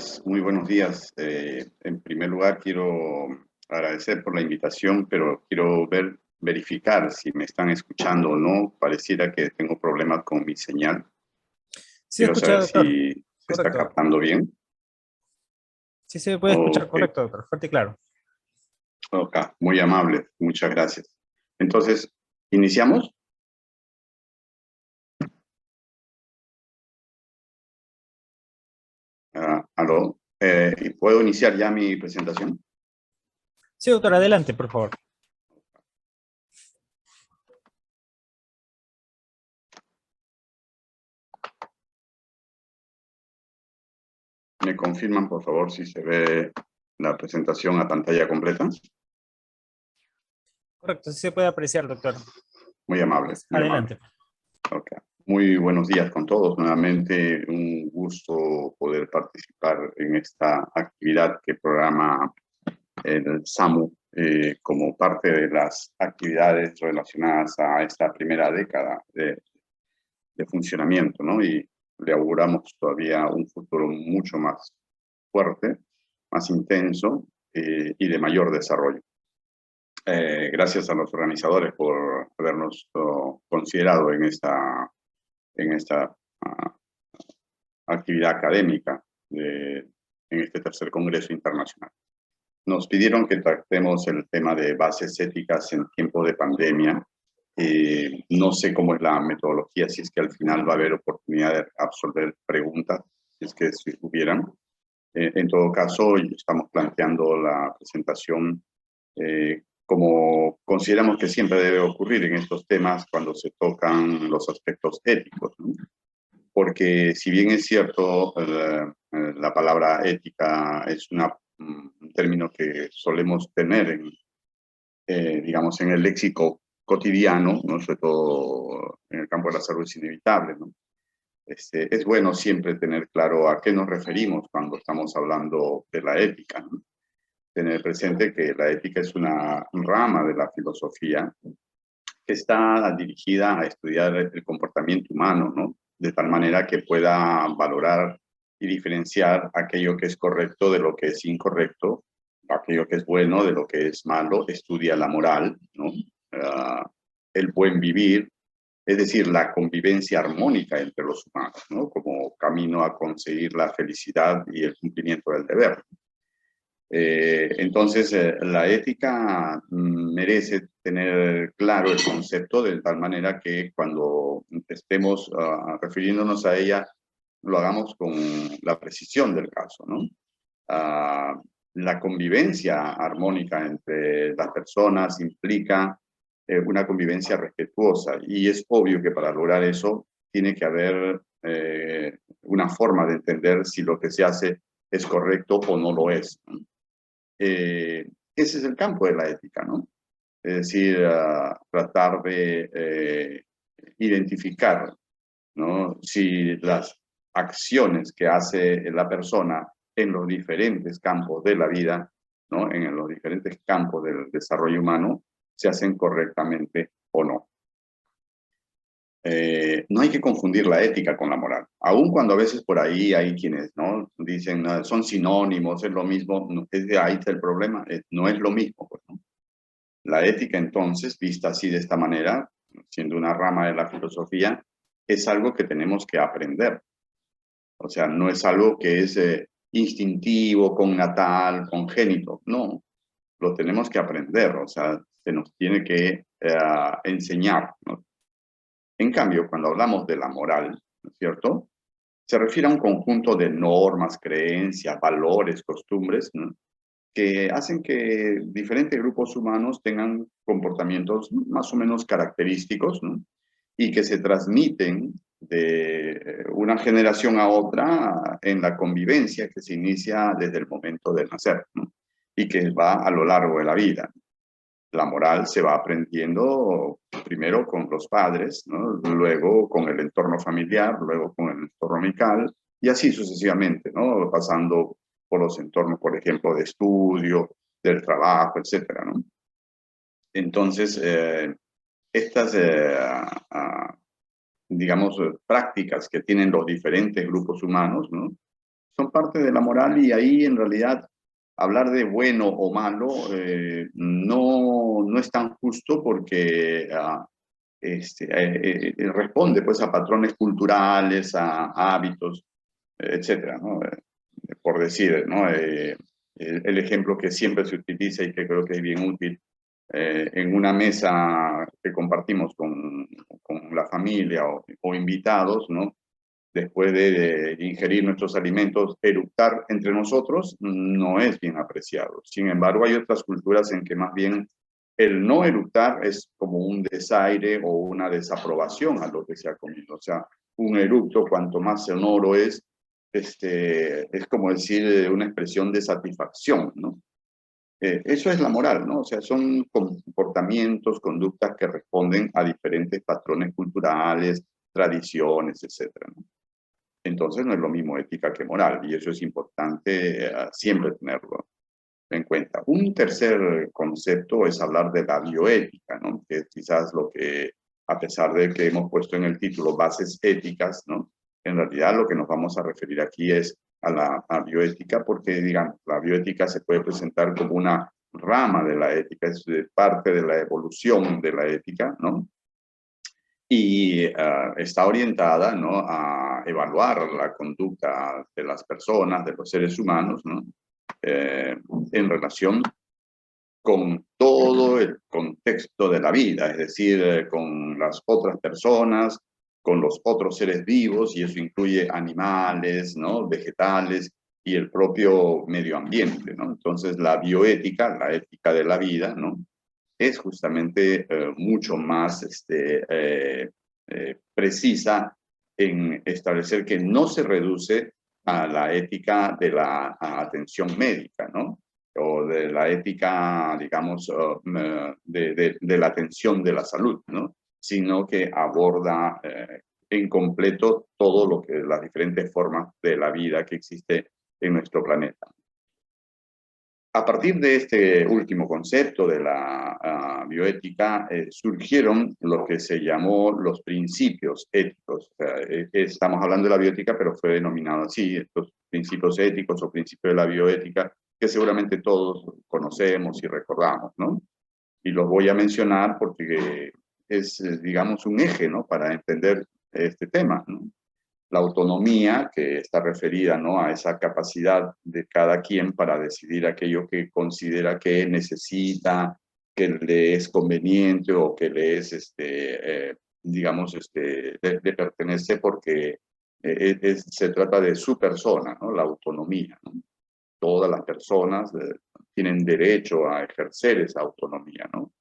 días, muy buenos días. En primer lugar, quiero agradecer por la invitación, pero quiero verificar si me están escuchando o no. Pareciera que tengo problemas con mi señal. Sí, Quiero escucha, saber doctor. si se está Correcto. captando bien. Sí se puede escuchar, Ok, correcto, doctor. Fuerte y claro. ok, muy amable, muchas gracias. Entonces, ¿iniciamos? ¿Aló? ¿Puedo iniciar ya mi presentación? Sí, doctor, adelante, por favor. ¿Me confirman, por favor, si se ve la presentación a pantalla completa? Correcto, sí se puede apreciar, doctor. Muy amable, muy amable. Adelante. Ok. Muy buenos días con todos. Nuevamente, un gusto poder participar en esta actividad que programa el SAMU como parte de las actividades relacionadas a esta primera década de funcionamiento, ¿no? Y le auguramos todavía un futuro mucho más fuerte, más intenso y de mayor desarrollo. Gracias a los organizadores por habernos considerado en esta actividad académica en este tercer Congreso Internacional. Nos pidieron que tratemos el tema de bases éticas en tiempo de pandemia. No sé cómo es la metodología, si es que al final va a haber oportunidad de absolver preguntas, si es que si hubieran. En todo caso, estamos planteando la presentación como consideramos que siempre debe ocurrir en estos temas cuando se tocan los aspectos éticos, ¿no? Porque si bien es cierto, la palabra ética es un término que solemos tener, digamos, en el léxico cotidiano, ¿no? Sobre todo en el campo de la salud es inevitable, ¿no? Es bueno siempre tener claro a qué nos referimos cuando estamos hablando de la ética, ¿no? Tener presente que la ética es una rama de la filosofía que está dirigida a estudiar el comportamiento humano, ¿no? De tal manera que pueda valorar y diferenciar aquello que es correcto de lo que es incorrecto, aquello que es bueno de lo que es malo, estudia la moral, ¿no? El buen vivir, es decir, la convivencia armónica entre los humanos, ¿no? Como camino a conseguir la felicidad y el cumplimiento del deber. Entonces, la ética merece tener claro el concepto de tal manera que cuando estemos refiriéndonos a ella, lo hagamos con la precisión del caso, ¿no? Uh, la convivencia armónica entre las personas implica una convivencia respetuosa y es obvio que para lograr eso tiene que haber una forma de entender si lo que se hace es correcto o no lo es, ¿no? Ese es el campo de la ética, ¿no? Es decir, tratar de identificar, ¿no? Si las acciones que hace la persona en los diferentes campos de la vida, ¿no? En los diferentes campos del desarrollo humano, se hacen correctamente o no. No hay que confundir la ética con la moral, aun cuando a veces por ahí hay quienes, ¿no? Dicen son sinónimos, es lo mismo, ahí está el problema, no es lo mismo, pues, ¿no? La ética entonces, vista así de esta manera, siendo una rama de la filosofía, es algo que tenemos que aprender. O sea, no es algo que es instintivo, connatal, congénito, no, lo tenemos que aprender, o sea, se nos tiene que enseñar, ¿no? En cambio, cuando hablamos de la moral, ¿no es cierto? Se refiere a un conjunto de normas, creencias, valores, costumbres, ¿no? Que hacen que diferentes grupos humanos tengan comportamientos más o menos característicos, ¿no? Y que se transmiten de una generación a otra en la convivencia que se inicia desde el momento de nacer, ¿no? Y que va a lo largo de la vida. La moral se va aprendiendo primero con los padres, ¿no? Luego con el entorno familiar, luego con el entorno amical y así sucesivamente, ¿no? Pasando por los entornos, por ejemplo, de estudio, del trabajo, etcétera, ¿no? Entonces, estas, digamos, prácticas que tienen los diferentes grupos humanos, ¿no? son parte de la moral y ahí en realidad hablar de bueno o malo no es tan justo porque responde pues a patrones culturales, a hábitos, etcétera, ¿no? Por decir, ¿no? El ejemplo que siempre se utiliza y que creo que es bien útil, en una mesa que compartimos con la familia o invitados, ¿no? Después de ingerir nuestros alimentos, eructar entre nosotros no es bien apreciado. Sin embargo, hay otras culturas en que más bien el no eructar es como un desaire o una desaprobación a lo que se ha comido. O sea, un eructo, cuanto más sonoro es como decir una expresión de satisfacción, ¿no? Eso es la moral, ¿no? O sea, son comportamientos, conductas que responden a diferentes patrones culturales, tradiciones, etcétera, ¿no? Entonces no es lo mismo ética que moral, y eso es importante siempre tenerlo en cuenta. Un tercer concepto es hablar de la bioética, ¿no? Que es quizás lo que, a pesar de que hemos puesto en el título bases éticas, ¿no? En realidad lo que nos vamos a referir aquí es a la bioética, porque, digamos, la bioética se puede presentar como una rama de la ética, es parte de la evolución de la ética, ¿no? Y está orientada, ¿no? A evaluar la conducta de las personas, de los seres humanos, ¿no? En relación con todo el contexto de la vida, es decir, con las otras personas, con los otros seres vivos, y eso incluye animales, ¿no? Vegetales y el propio medio ambiente, ¿no? Entonces, la bioética, la ética de la vida, ¿no? Es justamente mucho más precisa en establecer que no se reduce a la ética de la atención médica, ¿no? O de la ética, digamos, de la atención de la salud, ¿no? Sino que aborda en completo todo lo que las diferentes formas de la vida que existe en nuestro planeta. A partir de este último concepto de la bioética, surgieron lo que se llamó los principios éticos. O sea, estamos hablando de la bioética, pero fue denominado así, estos principios éticos o principios de la bioética, que seguramente todos conocemos y recordamos, ¿no? Y los voy a mencionar porque es, digamos, un eje, ¿no? Para entender este tema, ¿no? La autonomía, que está referida, ¿no? A esa capacidad de cada quien para decidir aquello que considera que necesita, que le es conveniente o que le es, digamos, le pertenece porque se trata de su persona, ¿no? La autonomía, ¿no? Todas las personas tienen derecho a ejercer esa autonomía, ¿no?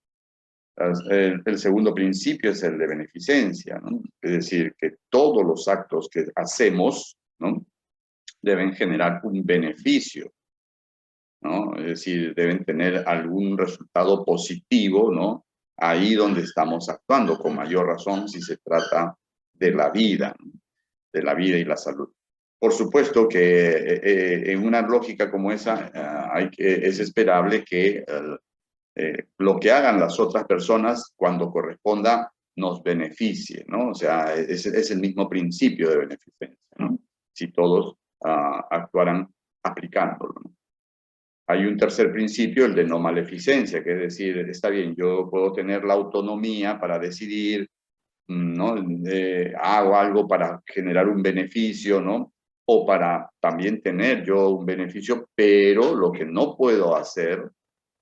El segundo principio es el de beneficencia, ¿no? Es decir, que todos los actos que hacemos, ¿no? Deben generar un beneficio, ¿no? Es decir, deben tener algún resultado positivo, ¿no? Ahí donde estamos actuando, con mayor razón si se trata de la vida, ¿no? De la vida y la salud. Por supuesto que en una lógica como esa es esperable que lo que hagan las otras personas cuando corresponda nos beneficie, ¿no? O sea, es el mismo principio de beneficencia, ¿no? Si todos actuaran aplicándolo, ¿no? Hay un tercer principio, el de no maleficencia, que es decir, está bien, yo puedo tener la autonomía para decidir, ¿no? Hago algo para generar un beneficio, ¿no? O para también tener yo un beneficio, pero lo que no puedo hacer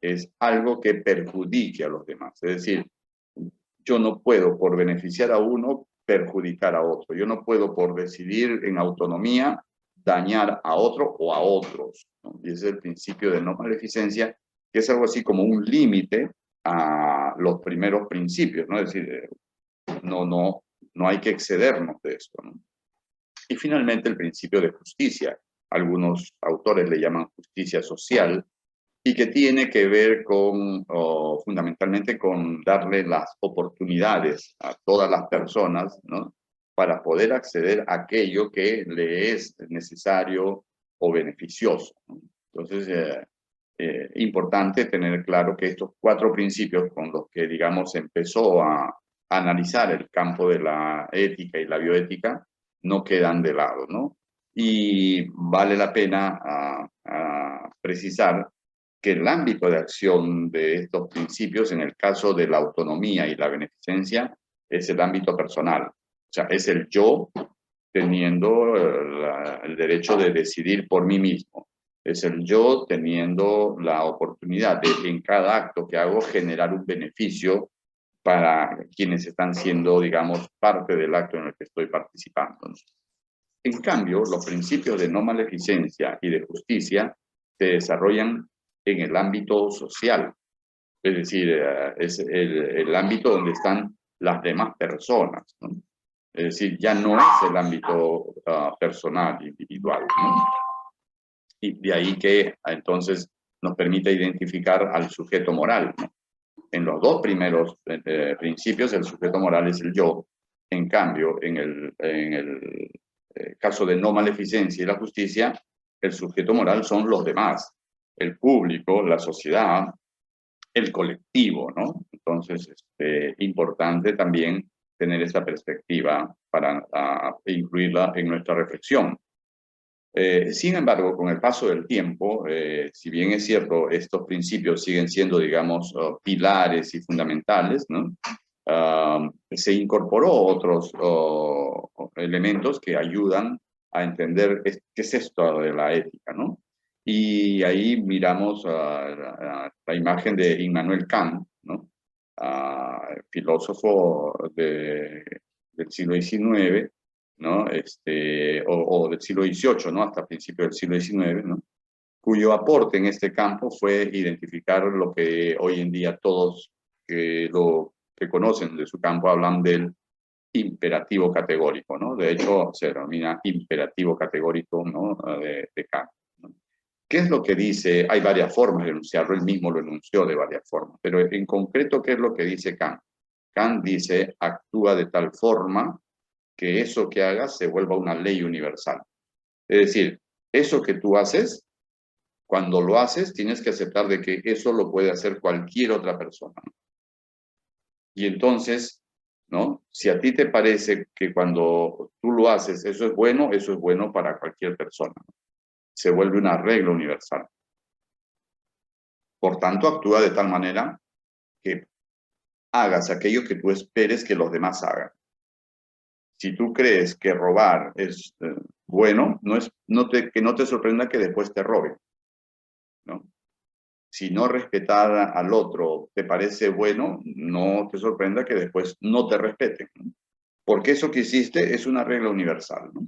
es algo que perjudique a los demás. Es decir, yo no puedo por beneficiar a uno perjudicar a otro. Yo no puedo por decidir en autonomía dañar a otro o a otros, ¿no? Y ese es el principio de no maleficencia, que es algo así como un límite a los primeros principios, ¿no? Es decir, no hay que excedernos de esto, ¿no? Y finalmente el principio de justicia. Algunos autores le llaman justicia social, y que tiene que ver con, fundamentalmente con darle las oportunidades a todas las personas, ¿no? Para poder acceder a aquello que le es necesario o beneficioso, ¿no? Entonces, importante tener claro que estos cuatro principios con los que, digamos, empezó a analizar el campo de la ética y la bioética no quedan de lado, ¿no? Y vale la pena precisar que el ámbito de acción de estos principios, en el caso de la autonomía y la beneficencia, es el ámbito personal. O sea, es el yo teniendo el derecho de decidir por mí mismo. Es el yo teniendo la oportunidad de, en cada acto que hago, generar un beneficio para quienes están siendo, digamos, parte del acto en el que estoy participando, ¿no? En cambio, los principios de no maleficencia y de justicia se desarrollan en el ámbito social, es decir, es el ámbito donde están las demás personas, ¿no? Es decir, ya no es el ámbito personal, individual, ¿no? Y de ahí que entonces nos permite identificar al sujeto moral, ¿no? En los dos primeros principios, el sujeto moral es el yo. En cambio, en el caso de no maleficencia y la justicia, el sujeto moral son los demás, el público, la sociedad, el colectivo, ¿no? Entonces, importante también tener esa perspectiva para incluirla en nuestra reflexión. Sin embargo, con el paso del tiempo, si bien es cierto, estos principios siguen siendo, digamos, pilares y fundamentales, ¿no? Se incorporó otros elementos que ayudan a entender qué es esto de la ética, ¿no? Y ahí miramos la imagen de Immanuel Kant, ¿no? Filósofo del siglo XIX, ¿no? O del siglo XVIII, ¿no? Hasta principios del siglo XIX, ¿no? Cuyo aporte en este campo fue identificar lo que hoy en día todos que conocen de su campo hablan del imperativo categórico, ¿no? De hecho, se denomina imperativo categórico, ¿no? De Kant, ¿no? ¿Qué es lo que dice? Hay varias formas de enunciarlo, él mismo lo enunció de varias formas, pero en concreto, ¿qué es lo que dice Kant? Kant dice, actúa de tal forma que eso que hagas se vuelva una ley universal. Es decir, eso que tú haces, cuando lo haces, tienes que aceptar de que eso lo puede hacer cualquier otra persona. Y entonces, ¿no? Si a ti te parece que cuando tú lo haces, eso es bueno para cualquier persona. Se vuelve una regla universal. Por tanto, actúa de tal manera que hagas aquello que tú esperes que los demás hagan. Si tú crees que robar es bueno, que no te sorprenda que después te roben, ¿no? Si no respetar al otro te parece bueno, no te sorprenda que después no te respeten, ¿no? Porque eso que hiciste es una regla universal, ¿no?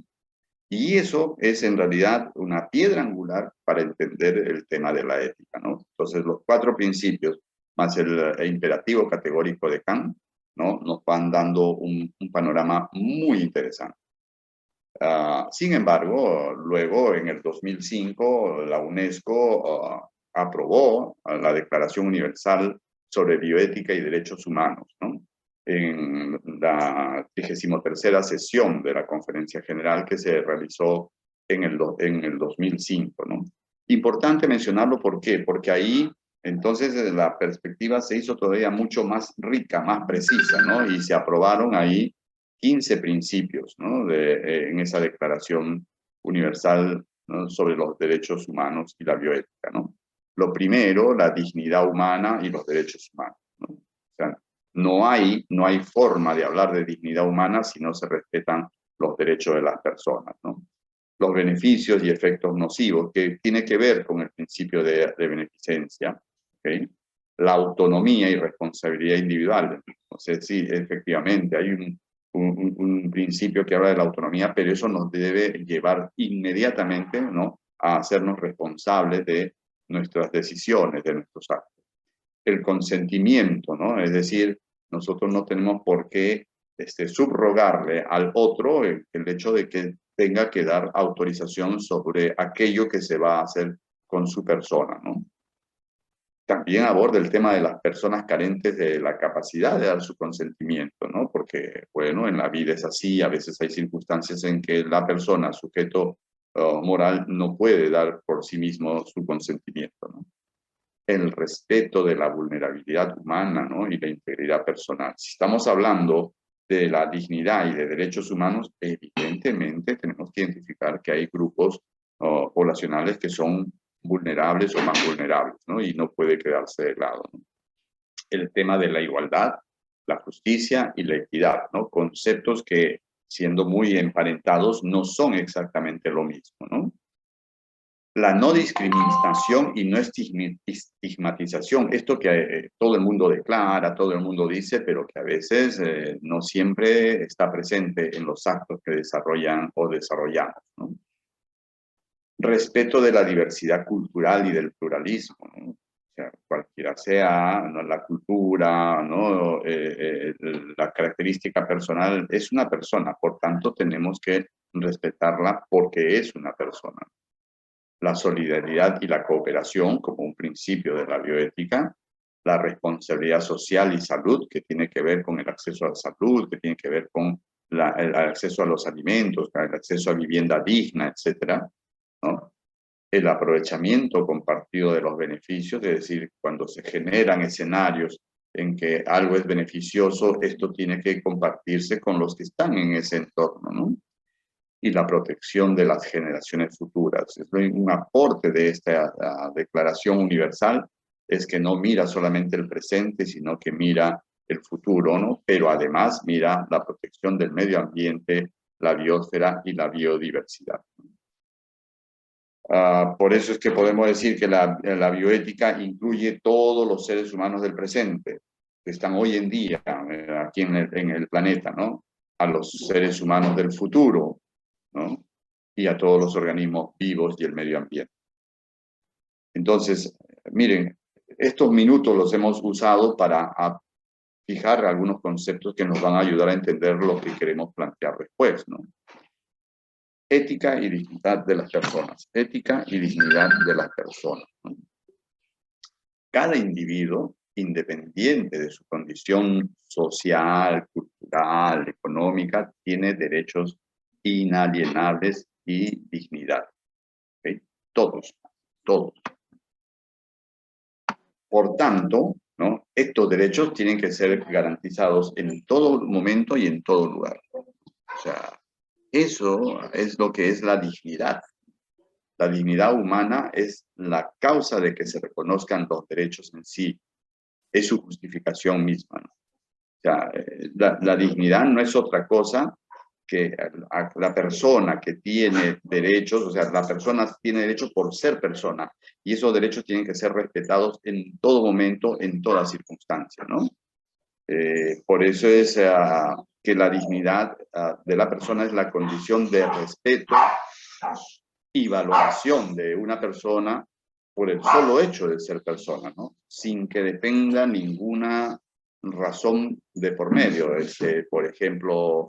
Y eso es en realidad una piedra angular para entender el tema de la ética, ¿no? Entonces, los 4 principios, más el imperativo categórico de Kant, ¿no? Nos van dando un panorama muy interesante. Sin embargo, luego en el 2005, la UNESCO aprobó la Declaración Universal sobre Bioética y Derechos Humanos, ¿no? En la 33ª sesión de la Conferencia General que se realizó en el 2005, ¿no? Importante mencionarlo, ¿por qué? Porque ahí, entonces, la perspectiva se hizo todavía mucho más rica, más precisa, ¿no? Y se aprobaron ahí 15 principios, ¿no? En esa Declaración Universal, ¿no? Sobre los derechos humanos y la bioética, ¿no? Lo primero, la dignidad humana y los derechos humanos, ¿no? O sea, no hay forma de hablar de dignidad humana si no se respetan los derechos de las personas, ¿no? Los beneficios y efectos nocivos, que tiene que ver con el principio de beneficencia, ¿okay? La autonomía y responsabilidad individual. Entonces, sí, efectivamente, hay un principio que habla de la autonomía, pero eso nos debe llevar inmediatamente, ¿no? A hacernos responsables de nuestras decisiones, de nuestros actos. El consentimiento, ¿no? Es decir, nosotros no tenemos por qué subrogarle al otro el hecho de que tenga que dar autorización sobre aquello que se va a hacer con su persona, ¿no? También aborda el tema de las personas carentes de la capacidad de dar su consentimiento, ¿no? Porque, bueno, en la vida es así, a veces hay circunstancias en que la persona, sujeto moral, no puede dar por sí mismo su consentimiento, ¿no? El respeto de la vulnerabilidad humana, ¿no? Y la integridad personal. Si estamos hablando de la dignidad y de derechos humanos, evidentemente tenemos que identificar que hay grupos poblacionales que son vulnerables o más vulnerables, ¿no? Y no puede quedarse de lado, ¿no? El tema de la igualdad, la justicia y la equidad, ¿no? Conceptos que, siendo muy emparentados, no son exactamente lo mismo, ¿no? La no discriminación y no estigmatización, esto que todo el mundo declara, todo el mundo dice, pero que a veces no siempre está presente en los actos que desarrollan o desarrollamos, ¿no? Respeto de la diversidad cultural y del pluralismo, ¿no? O sea, cualquiera sea, ¿no?, la cultura, ¿no?, la característica personal, es una persona, por tanto tenemos que respetarla porque es una persona. La solidaridad y la cooperación como un principio de la bioética, la responsabilidad social y salud, que tiene que ver con el acceso a la salud, que tiene que ver con el acceso a los alimentos, el acceso a vivienda digna, etcétera, ¿no? El aprovechamiento compartido de los beneficios, es decir, cuando se generan escenarios en que algo es beneficioso, esto tiene que compartirse con los que están en ese entorno, ¿no? Y la protección de las generaciones futuras. Un aporte de esta Declaración Universal es que no mira solamente el presente, sino que mira el futuro, ¿no? Pero además mira la protección del medio ambiente, la biosfera y la biodiversidad. Por eso es que podemos decir que la bioética incluye todos los seres humanos del presente, que están hoy en día aquí en el planeta, ¿no? A los seres humanos del futuro, ¿no? Y a todos los organismos vivos y el medio ambiente. Entonces, miren, estos minutos los hemos usado para fijar algunos conceptos que nos van a ayudar a entender lo que queremos plantear después, ¿no? Ética y dignidad de las personas. Ética y dignidad de las personas, ¿no? Cada individuo, independiente de su condición social, cultural, económica, tiene derechos inalienables y dignidad. ¿Okay? Todos. Por tanto, ¿no?, estos derechos tienen que ser garantizados en todo momento y en todo lugar. O sea, eso es lo que es la dignidad. La dignidad humana es la causa de que se reconozcan los derechos en sí. Es su justificación misma, ¿no? O sea, la dignidad no es otra cosa que la persona que tiene derechos, o sea, la persona tiene derechos por ser persona, y esos derechos tienen que ser respetados en todo momento, en toda circunstancia, ¿no? Por eso es que la dignidad de la persona es la condición de respeto y valoración de una persona por el solo hecho de ser persona, ¿no? Sin que dependa ninguna razón de por medio, por ejemplo,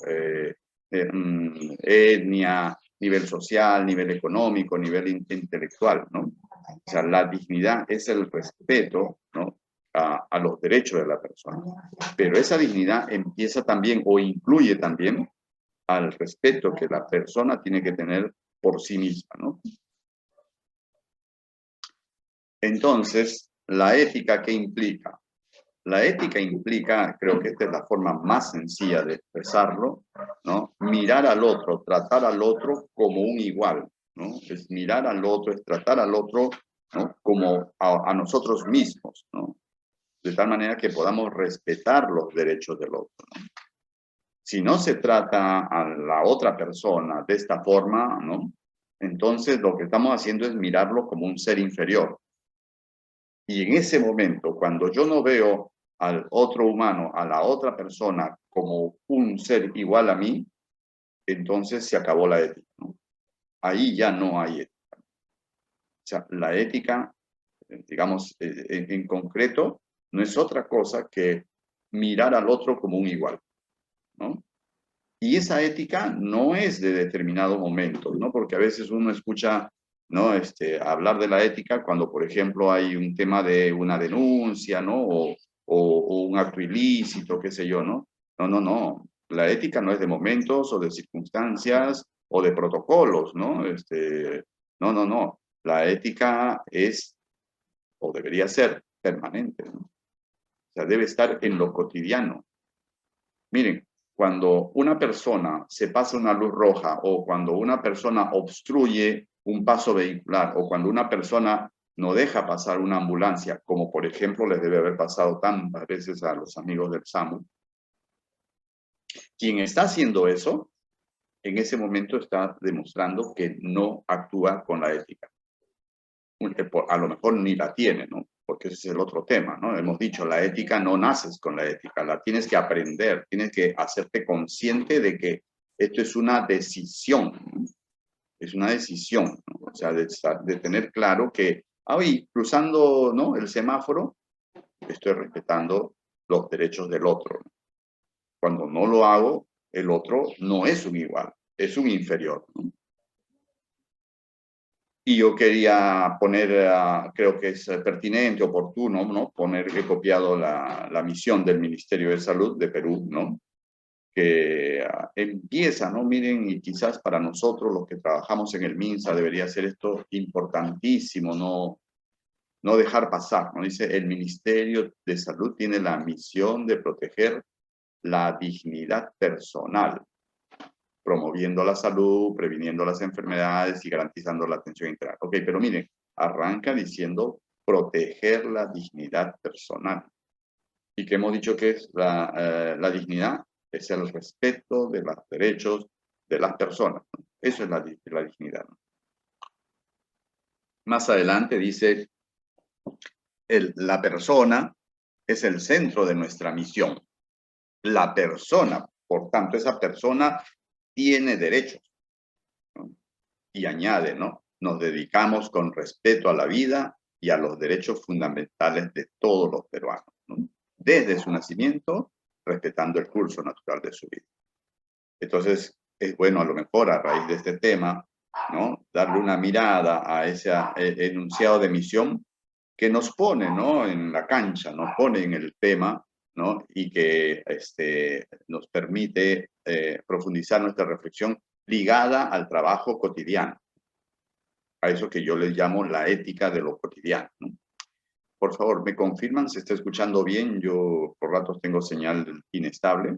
etnia, nivel social, nivel económico, nivel intelectual, ¿no? O sea, la dignidad es el respeto, ¿no?, a los derechos de la persona. Pero esa dignidad empieza también o incluye también al respeto que la persona tiene que tener por sí misma, ¿no? Entonces, ¿la ética qué implica? La ética implica, creo que esta es la forma más sencilla de expresarlo, ¿no?, mirar al otro, tratar al otro como un igual, ¿no? Es mirar al otro, es tratar al otro, ¿no?, como a nosotros mismos, ¿no? De tal manera que podamos respetar los derechos del otro, ¿no? Si no se trata a la otra persona de esta forma, ¿no?, entonces lo que estamos haciendo es mirarlo como un ser inferior. Y en ese momento, cuando yo no veo al otro humano, a la otra persona, como un ser igual a mí, entonces se acabó la ética, ¿no? Ahí ya no hay ética. O sea, la ética, digamos, en concreto, no es otra cosa que mirar al otro como un igual, ¿no? Y esa ética no es de determinado momento, ¿no? Porque a veces uno escucha, ¿no?, hablar de la ética cuando, por ejemplo, hay un tema de una denuncia, ¿no?, o un acto ilícito, qué sé yo, ¿no? No. La ética no es de momentos o de circunstancias o de protocolos, ¿no? No. La ética es, o debería ser, permanente, ¿no? O sea, debe estar en lo cotidiano. Miren, cuando una persona se pasa una luz roja o cuando una persona obstruye un paso vehicular o cuando una persona no deja pasar una ambulancia, como por ejemplo les debe haber pasado tantas veces a los amigos del SAMU, quien está haciendo eso, en ese momento está demostrando que no actúa con la ética. A lo mejor ni la tiene, ¿no? Porque ese es el otro tema, ¿no? Hemos dicho, la ética no naces con la ética, la tienes que aprender, tienes que hacerte consciente de que esto es una decisión, ¿no? Es una decisión, ¿no? O sea, de tener claro que, hoy cruzando, ¿no?, el semáforo, estoy respetando los derechos del otro, ¿no? Cuando no lo hago, el otro no es un igual, es un inferior, ¿no? Y yo quería poner, creo que es pertinente, oportuno, ¿no?, poner que he copiado la misión del Ministerio de Salud de Perú, ¿no?, que empieza, ¿no? Miren, y quizás para nosotros los que trabajamos en el MINSA debería ser esto importantísimo, no dejar pasar, ¿no? Dice, el Ministerio de Salud tiene la misión de proteger la dignidad personal, promoviendo la salud, previniendo las enfermedades y garantizando la atención integral. Ok, pero miren, arranca diciendo proteger la dignidad personal. ¿Y qué hemos dicho que es la dignidad? Es el respeto de los derechos de las personas, ¿no? Eso es la dignidad, ¿no? Más adelante dice, la persona es el centro de nuestra misión. La persona, por tanto, esa persona tiene derechos, ¿no? Y añade, ¿no? Nos dedicamos con respeto a la vida y a los derechos fundamentales de todos los peruanos, ¿no?, desde su nacimiento, respetando el curso natural de su vida. Entonces, es bueno a lo mejor a raíz de este tema, ¿no?, darle una mirada a ese enunciado de misión que nos pone, ¿no?, en la cancha, nos pone en el tema, ¿no?, y que nos permite profundizar nuestra reflexión ligada al trabajo cotidiano, a eso que yo les llamo la ética de lo cotidiano, ¿no? Por favor, ¿me confirman si está escuchando bien? Yo por ratos tengo señal inestable.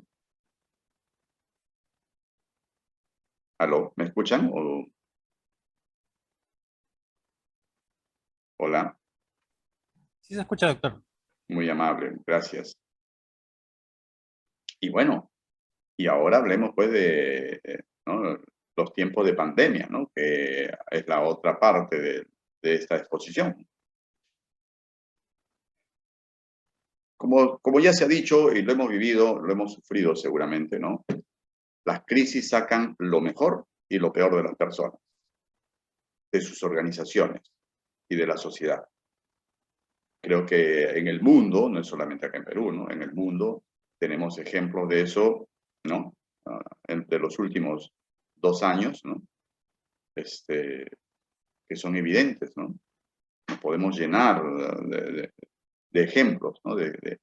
¿Aló? ¿Me escuchan? Hola. Sí se escucha, doctor. Muy amable, gracias. Y bueno, y ahora hablemos pues de ¿no?, los tiempos de pandemia, ¿no?, que es la otra parte de esta exposición. Como ya se ha dicho y lo hemos vivido, lo hemos sufrido seguramente, ¿no?, las crisis sacan lo mejor y lo peor de las personas, de sus organizaciones y de la sociedad. Creo que en el mundo, no es solamente acá en Perú, ¿no?, en el mundo tenemos ejemplos de eso, ¿no?, entre los últimos 2 años, ¿no?, que son evidentes, ¿no? Nos podemos llenar de ejemplos, ¿no?, de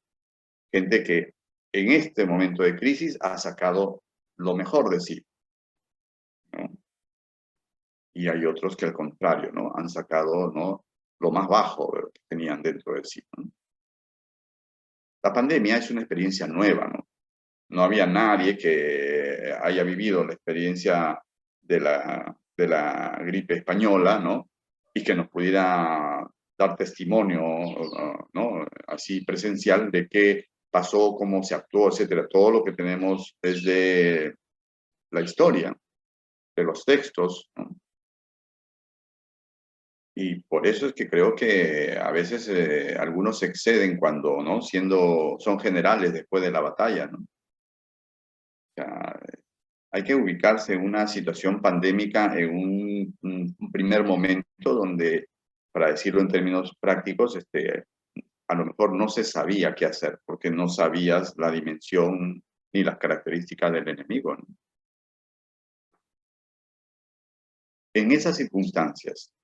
gente que en este momento de crisis ha sacado lo mejor de sí, ¿no? Y hay otros que al contrario, ¿no?, han sacado, ¿no?, lo más bajo de lo que tenían dentro de sí, ¿no? La pandemia es una experiencia nueva, ¿no? No había nadie que haya vivido la experiencia de la gripe española, ¿no?, y que nos pudiera dar testimonio, ¿no?, así presencial de qué pasó, cómo se actuó, etcétera. Todo lo que tenemos es de la historia, de los textos, ¿no? Y por eso es que creo que a veces algunos se exceden cuando, ¿no?, son generales después de la batalla, ¿no? O sea, hay que ubicarse en una situación pandémica en un primer momento donde, para decirlo en términos prácticos, a lo mejor no se sabía qué hacer, porque no sabías la dimensión ni las características del enemigo, ¿no? En esas circunstancias,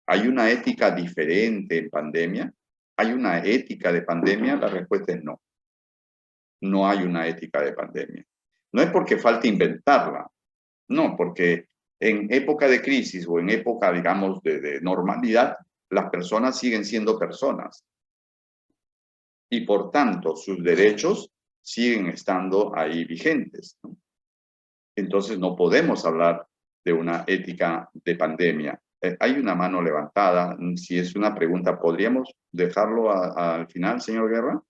¿hay una ética diferente en pandemia? ¿Hay una ética de pandemia? La respuesta es no. No hay una ética de pandemia. No es porque falte inventarla, no, porque en época de crisis o en época, digamos, de normalidad, las personas siguen siendo personas y por tanto sus derechos siguen estando ahí vigentes, ¿no? Entonces no podemos hablar de una ética de pandemia. Hay una mano levantada. Si es una pregunta, ¿podríamos dejarlo al final, señor Guerra?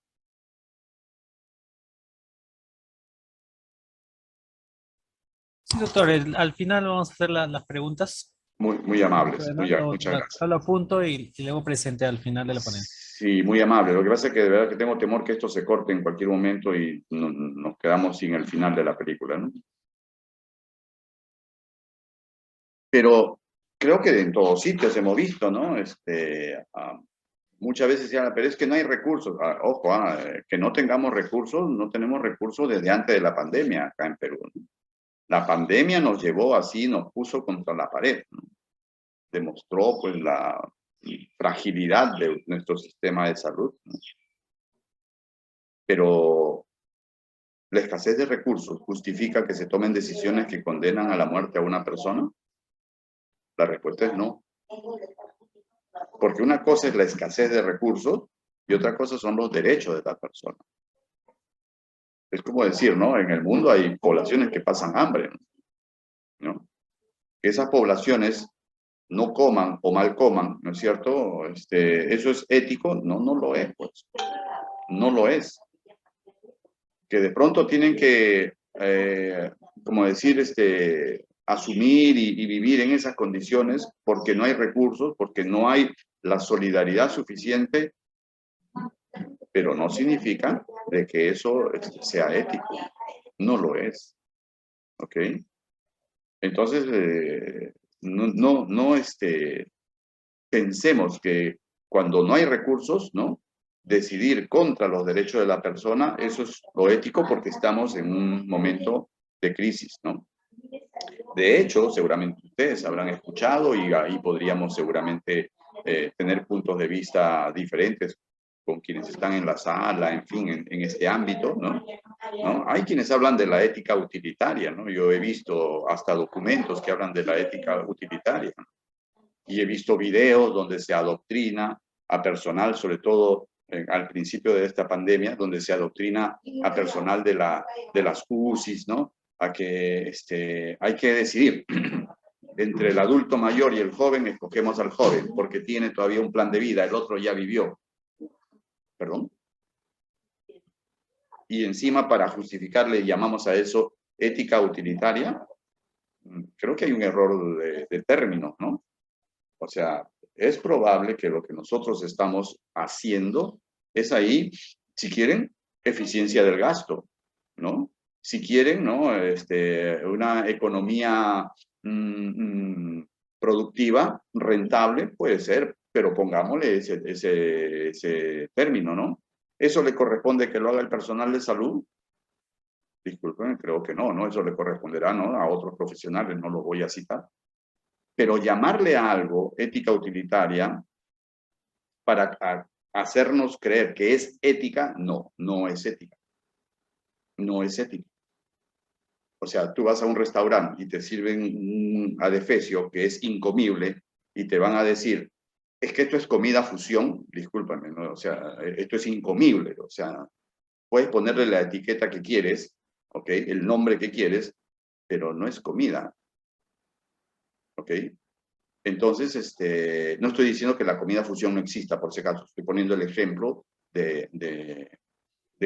Sí, doctor, al final vamos a hacer las preguntas. Muy No hay amables. problema. Muchas gracias. Acá lo apunto y luego presente al final de la ponencia. Sí, muy amable. Lo que pasa es que de verdad que tengo temor que esto se corte en cualquier momento y nos quedamos sin el final de la película, ¿no? Pero creo que en todos sitios hemos visto, ¿no? Muchas veces se habla, pero es que no hay recursos. Ojo, que no tengamos recursos, no tenemos recursos desde antes de la pandemia acá en Perú, ¿no? La pandemia nos llevó así, nos puso contra la pared, ¿no? Demostró pues la fragilidad de nuestro sistema de salud, ¿no? Pero la escasez de recursos justifica que se tomen decisiones que condenan a la muerte a una persona. La respuesta es no. Porque una cosa es la escasez de recursos y otra cosa son los derechos de la persona. Es como decir, ¿no? En el mundo hay poblaciones que pasan hambre, ¿no? Que esas poblaciones no coman o mal coman, ¿no es cierto? ¿Eso es ético? No, no lo es, pues. No lo es. Que de pronto tienen que, como decir, asumir y vivir en esas condiciones porque no hay recursos, porque no hay la solidaridad suficiente, pero no significa de que eso sea ético. No lo es. ¿Ok? Entonces, pensemos que cuando no hay recursos, ¿no? Decidir contra los derechos de la persona, eso es lo ético porque estamos en un momento de crisis, ¿no? De hecho, seguramente ustedes habrán escuchado y ahí podríamos seguramente tener puntos de vista diferentes con quienes están en la sala, en fin, en este ámbito, ¿no? ¿No? Hay quienes hablan de la ética utilitaria, ¿no? Yo he visto hasta documentos que hablan de la ética utilitaria, ¿no? Y he visto videos donde se adoctrina a personal, sobre todo al principio de esta pandemia, donde se adoctrina a personal de las UCIs, ¿no? A que hay que decidir entre el adulto mayor y el joven, escogemos al joven porque tiene todavía un plan de vida, el otro ya vivió. ¿Perdón? Y encima para justificarle llamamos a eso ética utilitaria. Creo que hay un error de términos, ¿no? O sea, es probable que lo que nosotros estamos haciendo es ahí, si quieren, eficiencia del gasto, ¿no? Si quieren, ¿no? Una economía productiva, rentable, puede ser, pero pongámosle ese término, ¿no? ¿Eso le corresponde que lo haga el personal de salud? Disculpen, creo que no, ¿no? Eso le corresponderá, ¿no? A otros profesionales, no los voy a citar. Pero llamarle a algo ética utilitaria para hacernos creer que es ética, no, no es ética. No es ética. O sea, tú vas a un restaurante y te sirven un adefesio que es incomible y te van a decir, es que esto es comida fusión, discúlpame, ¿no? O sea, esto es incomible, o sea, puedes ponerle la etiqueta que quieres, ¿ok? El nombre que quieres, pero no es comida, ¿ok? Entonces, no estoy diciendo que la comida fusión no exista, por si acaso, estoy poniendo el ejemplo de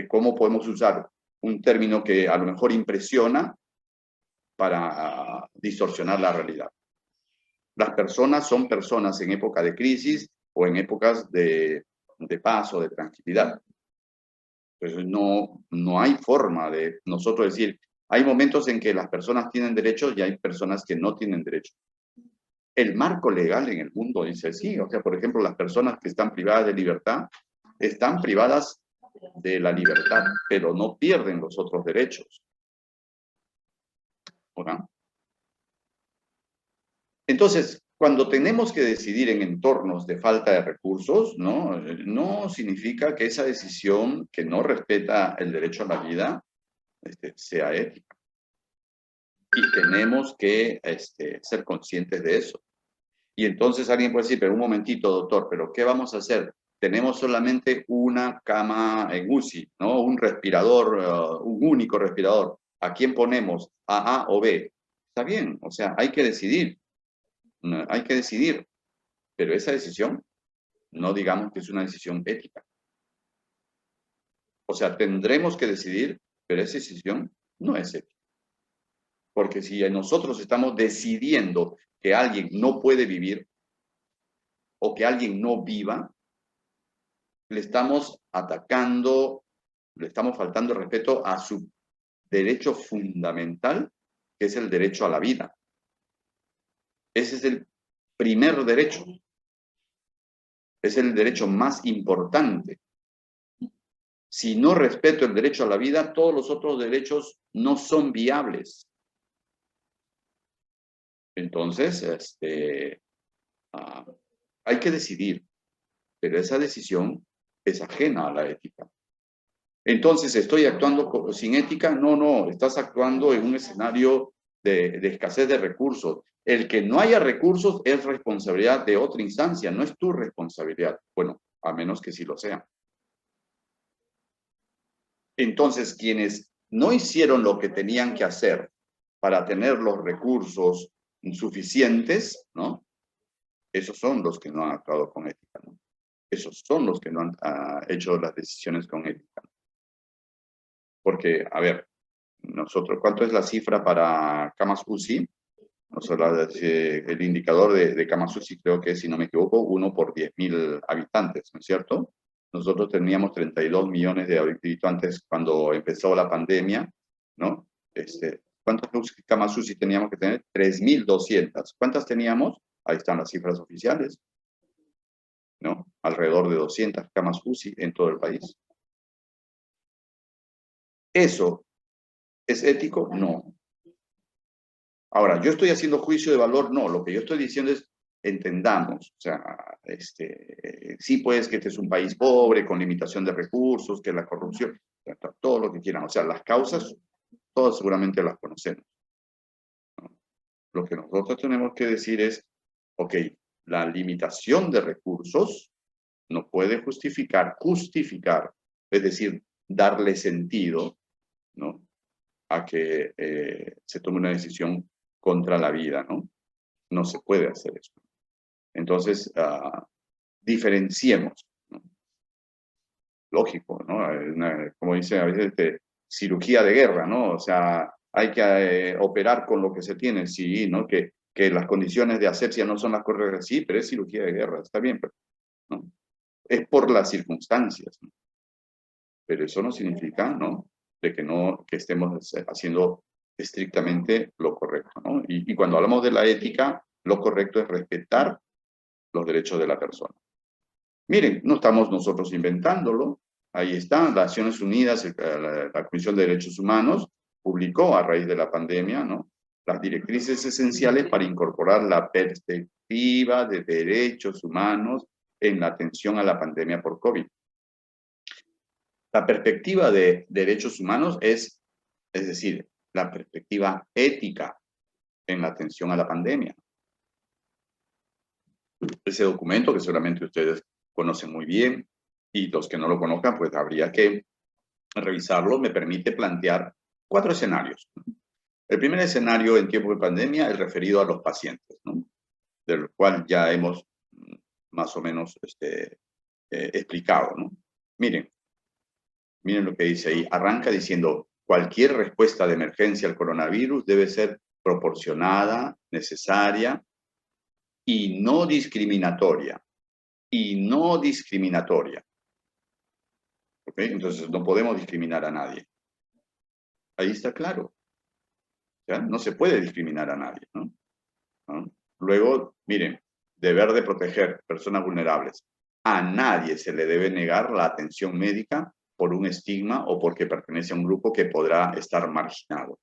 cómo podemos usar un término que a lo mejor impresiona para distorsionar la realidad. Las personas son personas en época de crisis o en épocas de paz o de tranquilidad. Entonces, no hay forma de nosotros decir, hay momentos en que las personas tienen derechos y hay personas que no tienen derechos. El marco legal en el mundo dice así, o sea, por ejemplo, las personas que están privadas de libertad están privadas de la libertad, pero no pierden los otros derechos. ¿No? Entonces, cuando tenemos que decidir en entornos de falta de recursos, no significa que esa decisión que no respeta el derecho a la vida sea ética. Y tenemos que ser conscientes de eso. Y entonces alguien puede decir, pero un momentito, doctor, ¿pero qué vamos a hacer tenemos solamente una cama en UCI, ¿no? Un respirador, un único respirador. ¿A quién ponemos? ¿A o B? Está bien, o sea, hay que decidir. Hay que decidir. Pero esa decisión, no digamos que es una decisión ética. O sea, tendremos que decidir, pero esa decisión no es ética. Porque si nosotros estamos decidiendo que alguien no puede vivir o que alguien no viva, le estamos atacando, le estamos faltando respeto a su derecho fundamental, que es el derecho a la vida. Ese es el primer derecho. Es el derecho más importante. Si no respeto el derecho a la vida, todos los otros derechos no son viables. Entonces, hay que decidir, pero esa decisión es ajena a la ética. Entonces, ¿estoy actuando sin ética? No, no, estás actuando en un escenario de escasez de recursos. El que no haya recursos es responsabilidad de otra instancia, no es tu responsabilidad. Bueno, a menos que sí lo sea. Entonces, quienes no hicieron lo que tenían que hacer para tener los recursos suficientes, ¿no? Esos son los que no han actuado con ética, ¿no? Esos son los que no han hecho las decisiones con ética. Porque, a ver, nosotros, ¿cuánto es la cifra para camas UCI? El indicador de camas UCI creo que, si no me equivoco, 1 por 10.000 habitantes, ¿no es cierto? Nosotros teníamos 32 millones de habitantes cuando empezó la pandemia, ¿no? ¿Cuántas camas UCI teníamos que tener? 3.200. ¿Cuántas teníamos? Ahí están las cifras oficiales, ¿no? Alrededor de 200 camas UCI en todo el país. ¿Eso es ético? No. Ahora, ¿yo estoy haciendo juicio de valor? No, lo que yo estoy diciendo es, entendamos, o sea, sí, pues, que este es un país pobre, con limitación de recursos, que la corrupción, todo lo que quieran, o sea, las causas, todas seguramente las conocemos, ¿no? Lo que nosotros tenemos que decir es, ok, la limitación de recursos no puede justificar, es decir, darle sentido, ¿no?, a que se tome una decisión contra la vida, ¿no? No se puede hacer eso. Entonces, diferenciemos, ¿no? Lógico, ¿no? Como dicen a veces, cirugía de guerra, ¿no? O sea, hay que operar con lo que se tiene, sí, ¿no? Que las condiciones de asepsia no son las correctas, sí, pero es cirugía de guerra, está bien, pero, ¿no? Es por las circunstancias, ¿no? Pero eso no significa, ¿no?, de que estemos haciendo estrictamente lo correcto, ¿no? Y cuando hablamos de la ética, lo correcto es respetar los derechos de la persona. Miren, no estamos nosotros inventándolo. Ahí está, las Naciones Unidas, la Comisión de Derechos Humanos, publicó a raíz de la pandemia, ¿no?, las directrices esenciales para incorporar la perspectiva de derechos humanos en la atención a la pandemia por COVID. La perspectiva de derechos humanos es decir, la perspectiva ética en la atención a la pandemia. Ese documento, que seguramente ustedes conocen muy bien, y los que no lo conozcan, pues habría que revisarlo, me permite plantear 4 escenarios. El primer escenario en tiempo de pandemia es referido a los pacientes, ¿no?, del cual ya hemos más o menos explicado, ¿no? Miren lo que dice ahí. Arranca diciendo: cualquier respuesta de emergencia al coronavirus debe ser proporcionada, necesaria y no discriminatoria. Y no discriminatoria. ¿Ok? Entonces, no podemos discriminar a nadie. Ahí está claro. ¿Ya? No se puede discriminar a nadie, ¿no? ¿No? Luego, miren, deber de proteger personas vulnerables. A nadie se le debe negar la atención médica por un estigma o porque pertenece a un grupo que podrá estar marginado.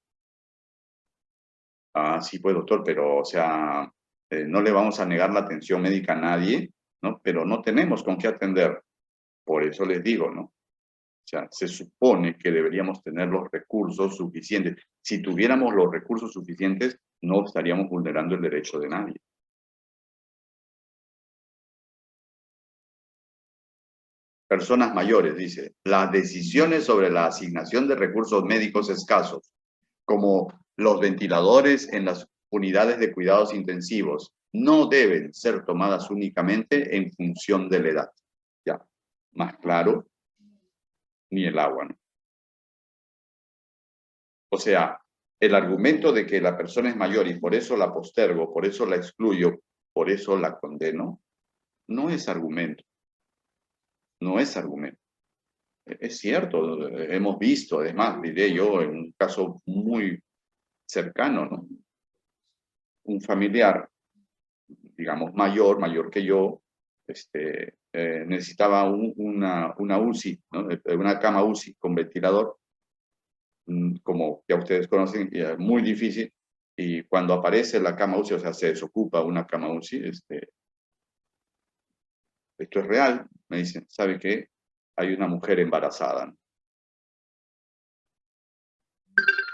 Sí, pues, doctor, pero, o sea, no le vamos a negar la atención médica a nadie, ¿no? Pero no tenemos con qué atender. Por eso les digo, ¿no? O sea, se supone que deberíamos tener los recursos suficientes. Si tuviéramos los recursos suficientes, no estaríamos vulnerando el derecho de nadie. personas mayores, dice, las decisiones sobre la asignación de recursos médicos escasos, como los ventiladores en las unidades de cuidados intensivos, no deben ser tomadas únicamente en función de la edad. Ya, más claro, ni el agua, ¿no? O sea, el argumento de que la persona es mayor y por eso la postergo, por eso la excluyo, por eso la condeno, no es argumento. No es argumento. Es cierto, hemos visto, además, diré yo, en un caso muy cercano, ¿no? Un familiar, digamos, mayor que yo, necesitaba una UCI, ¿no? Una cama UCI con ventilador, como ya ustedes conocen, y es muy difícil, y cuando aparece la cama UCI, o sea, se desocupa una cama UCI, esto es real, me dicen, ¿sabe qué? Hay una mujer embarazada, ¿no?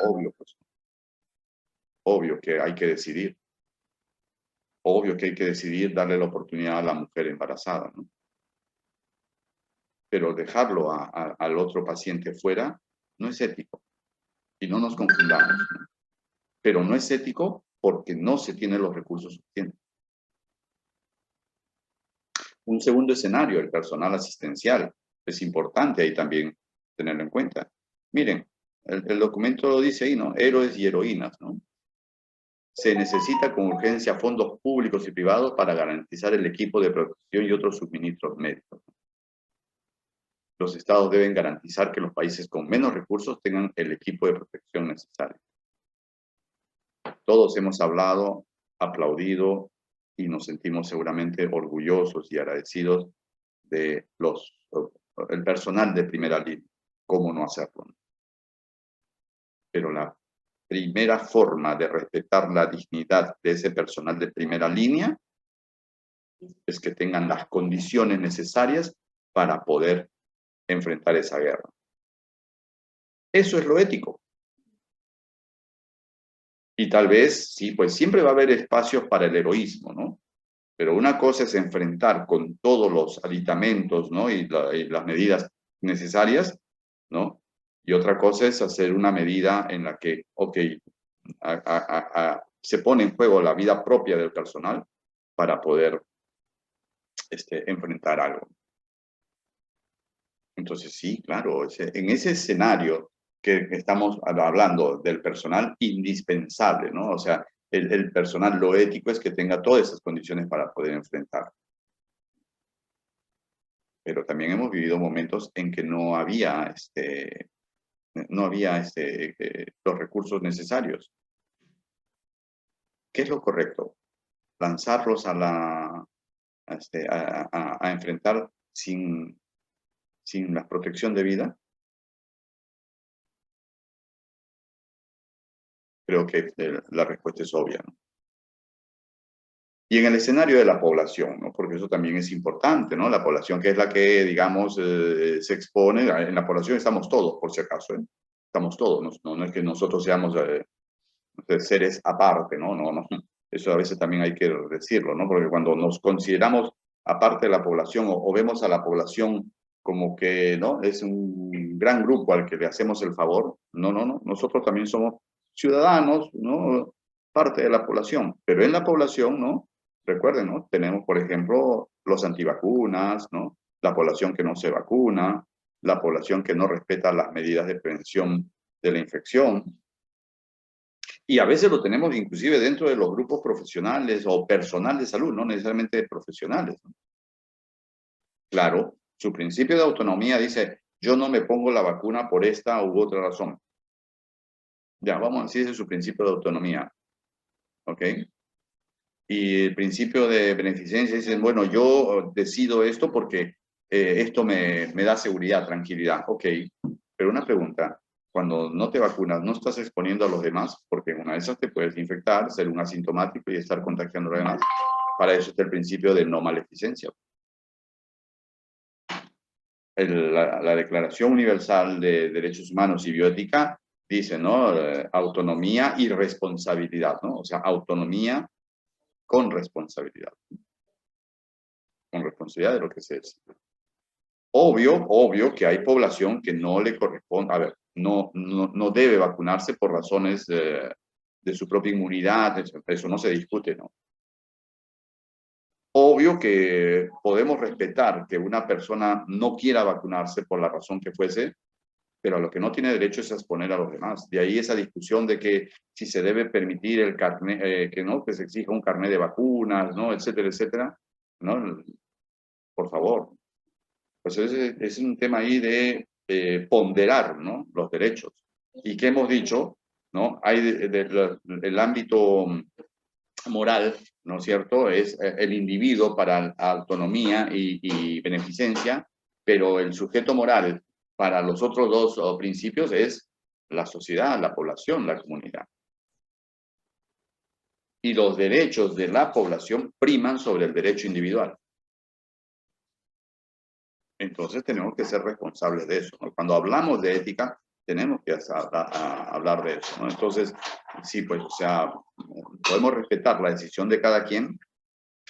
Obvio, pues, obvio que hay que decidir. Obvio que hay que decidir darle la oportunidad a la mujer embarazada, ¿no? Pero dejarlo al otro paciente fuera no es ético. Y no nos confundamos, ¿no? Pero no es ético porque no se tienen los recursos suficientes. Un segundo escenario, el personal asistencial. Es importante ahí también tenerlo en cuenta. Miren, el documento dice ahí, ¿no? Héroes y heroínas, ¿no? Se necesita con urgencia fondos públicos y privados para garantizar el equipo de protección y otros suministros médicos. Los estados deben garantizar que los países con menos recursos tengan el equipo de protección necesario. Todos hemos hablado, aplaudido y nos sentimos seguramente orgullosos y agradecidos de el personal de primera línea. ¿Cómo no hacerlo? Pero la primera forma de respetar la dignidad de ese personal de primera línea es que tengan las condiciones necesarias para poder enfrentar esa guerra. Eso es lo ético. Y tal vez, sí, pues siempre va a haber espacios para el heroísmo, ¿no? Pero una cosa es enfrentar con todos los aditamentos, ¿no? Y las medidas necesarias, ¿no? Y otra cosa es hacer una medida en la que, ok, se pone en juego la vida propia del personal para poder enfrentar algo. Entonces, sí, claro, en ese escenario que estamos hablando del personal indispensable, ¿no? O sea, el personal, lo ético es que tenga todas esas condiciones para poder enfrentar. Pero también hemos vivido momentos en que no había, los recursos necesarios. ¿Qué es lo correcto? ¿Lanzarlos a enfrentar sin la protección de vida? Creo que la respuesta es obvia, ¿no? Y en el escenario de la población, ¿no? Porque eso también es importante, ¿no? La población que es la que, digamos, se expone. En la población estamos todos, por si acaso, ¿eh? Estamos todos, no es que nosotros seamos seres aparte, ¿no? No. Eso a veces también hay que decirlo, ¿no? Porque cuando nos consideramos aparte de la población o vemos a la población como que, ¿no? Es un gran grupo al que le hacemos el favor. No. Nosotros también somos ciudadanos, ¿no? Parte de la población. Pero en la población, ¿no? Recuerden, ¿no? Tenemos, por ejemplo, los antivacunas, ¿no? La población que no se vacuna, la población que no respeta las medidas de prevención de la infección. Y a veces lo tenemos inclusive dentro de los grupos profesionales o personal de salud, no necesariamente profesionales, ¿no? Claro, su principio de autonomía dice, yo no me pongo la vacuna por esta u otra razón. Ya, vamos a decir, ese es su principio de autonomía. ¿Ok? Y el principio de beneficencia dicen, bueno, yo decido esto porque esto me da seguridad, tranquilidad. Ok, pero una pregunta, cuando no te vacunas, ¿no estás exponiendo a los demás? Porque en una de esas te puedes infectar, ser un asintomático y estar contagiando a los demás. Para eso está el principio de no maleficencia. La Declaración Universal de Derechos Humanos y Bioética dice, ¿no? Autonomía y responsabilidad, ¿no? O sea, autonomía con responsabilidad. Con responsabilidad de lo que se decide. Obvio que hay población que no le corresponde, a ver, no debe vacunarse por razones de su propia inmunidad, eso no se discute, ¿no? Obvio que podemos respetar que una persona no quiera vacunarse por la razón que fuese, pero a lo que no tiene derecho es a exponer a los demás. De ahí esa discusión de que si se debe permitir el carnet, que se exija un carnet de vacunas, ¿no? Etcétera, etcétera, ¿no? Por favor. Pues es un tema ahí de ponderar, ¿no? Los derechos. ¿Y qué hemos dicho? ¿No? Hay el ámbito moral, ¿no es cierto? Es el individuo para autonomía y beneficencia, pero el sujeto moral para los otros dos principios es la sociedad, la población, la comunidad. Y los derechos de la población priman sobre el derecho individual. Entonces tenemos que ser responsables de eso, ¿no? Cuando hablamos de ética, tenemos que hablar de eso, ¿no? Entonces, sí, pues, o sea, podemos respetar la decisión de cada quien,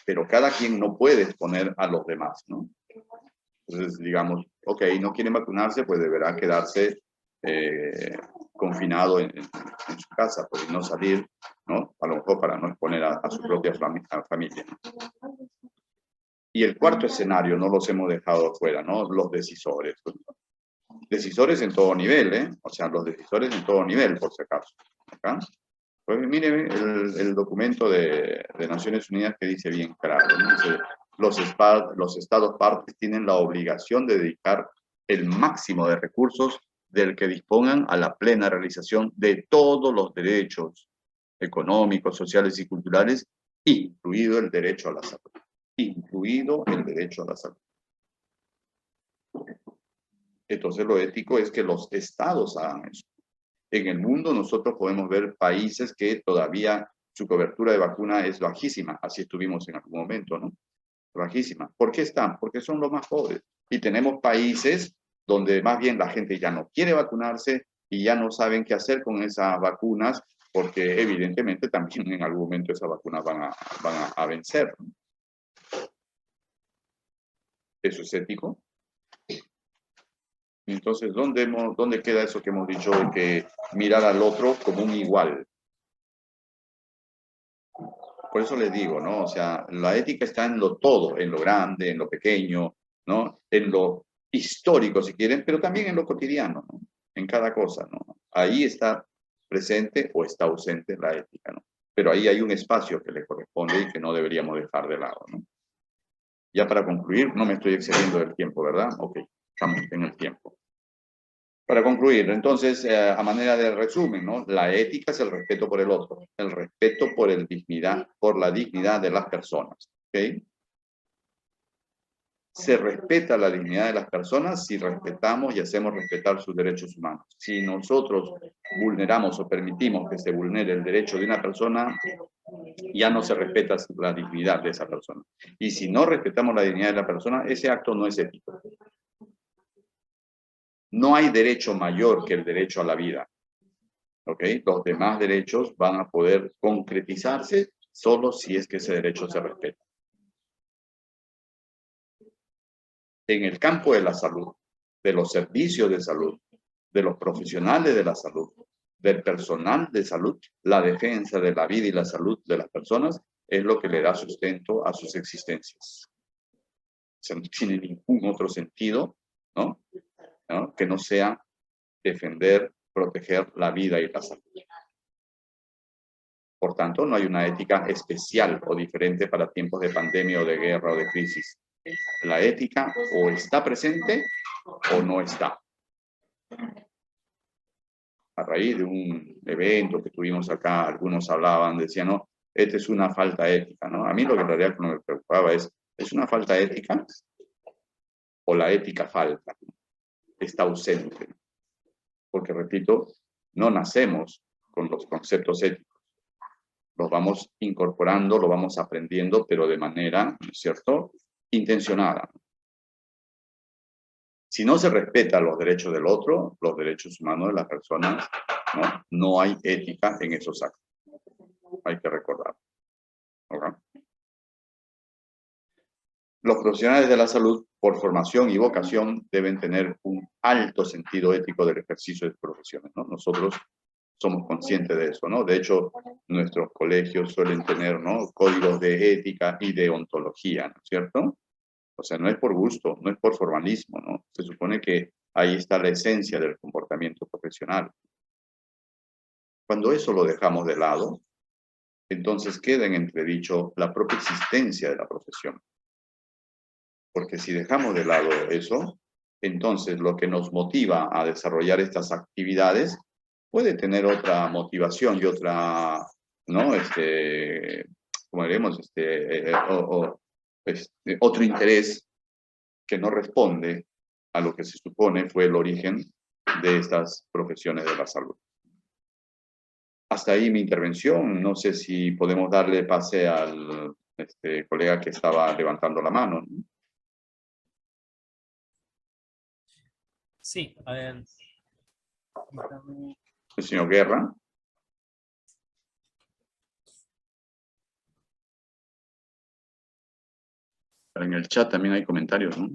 pero cada quien no puede exponer a los demás, ¿no? Entonces, digamos, ok, no quieren vacunarse, pues deberá quedarse confinado en su casa, pues no salir, ¿no? A lo mejor para no exponer a su propia familia, ¿no? Y el cuarto escenario no los hemos dejado afuera, ¿no? Los decisores. Decisores en todo nivel, ¿eh? O sea, los decisores en todo nivel, por si acaso. ¿Acá? Pues miren el documento de Naciones Unidas que dice bien claro, ¿no? Dice, los estados partes tienen la obligación de dedicar el máximo de recursos del que dispongan a la plena realización de todos los derechos económicos, sociales y culturales, incluido el derecho a la salud. Incluido el derecho a la salud. Entonces lo ético es que los estados hagan eso. En el mundo nosotros podemos ver países que todavía su cobertura de vacuna es bajísima, así estuvimos en algún momento, ¿no? Bajísima. ¿Por qué están? Porque son los más pobres. Y tenemos países donde más bien la gente ya no quiere vacunarse y ya no saben qué hacer con esas vacunas, porque evidentemente también en algún momento esas vacunas van a vencer, ¿no? ¿Eso es ético? Entonces, ¿dónde queda eso que hemos dicho de que mirar al otro como un igual? Por eso les digo, ¿no? O sea, la ética está en lo todo, en lo grande, en lo pequeño, ¿no? En lo histórico, si quieren, pero también en lo cotidiano, ¿no? En cada cosa, ¿no? Ahí está presente o está ausente la ética, ¿no? Pero ahí hay un espacio que le corresponde y que no deberíamos dejar de lado, ¿no? Ya para concluir, no me estoy excediendo del tiempo, ¿verdad? Ok, estamos en el tiempo. Para concluir, entonces, a manera de resumen, ¿no? La ética es el respeto por el otro, el respeto por la dignidad de las personas, ¿ok? Se respeta la dignidad de las personas si respetamos y hacemos respetar sus derechos humanos. Si nosotros vulneramos o permitimos que se vulnere el derecho de una persona, ya no se respeta la dignidad de esa persona. Y si no respetamos la dignidad de la persona, ese acto no es ético. No hay derecho mayor que el derecho a la vida. ¿Ok? Los demás derechos van a poder concretizarse solo si es que ese derecho se respeta. En el campo de la salud, de los servicios de salud, de los profesionales de la salud, del personal de salud, la defensa de la vida y la salud de las personas es lo que le da sustento a sus existencias. O sea, no tiene ningún otro sentido, ¿no? Que no sea defender, proteger la vida y la salud. Por tanto, no hay una ética especial o diferente para tiempos de pandemia o de guerra o de crisis. La ética o está presente o no está. A raíz de un evento que tuvimos acá, algunos hablaban, decían, no, esta es una falta ética, ¿no? A mí lo que en realidad me preocupaba ¿es una falta ética o la ética falta? Está ausente. Porque, repito, no nacemos con los conceptos éticos. Los vamos incorporando, lo vamos aprendiendo, pero de manera, ¿no es cierto?, intencionada. Si no se respetan los derechos del otro, los derechos humanos de las personas, no hay ética en esos actos. Hay que recordar. ¿Okay? los profesionales de la salud, por formación y vocación, deben tener un alto sentido ético del ejercicio de sus profesiones, ¿no? Nosotros somos conscientes de eso, ¿no? De hecho, nuestros colegios suelen tener, ¿no?, códigos de ética y de ontología, ¿no es cierto? O sea, no es por gusto, no es por formalismo, ¿no? Se supone que ahí está la esencia del comportamiento profesional. Cuando eso lo dejamos de lado, entonces queda en entredicho la propia existencia de la profesión. Porque si dejamos de lado eso, entonces lo que nos motiva a desarrollar estas actividades puede tener otra motivación y otra, ¿no? Como diremos, otro interés que no responde a lo que se supone fue el origen de estas profesiones de la salud. Hasta ahí mi intervención. No sé si podemos darle pase al colega que estaba levantando la mano, ¿no? Sí, a ver. El señor Guerra. En el chat también hay comentarios, ¿no?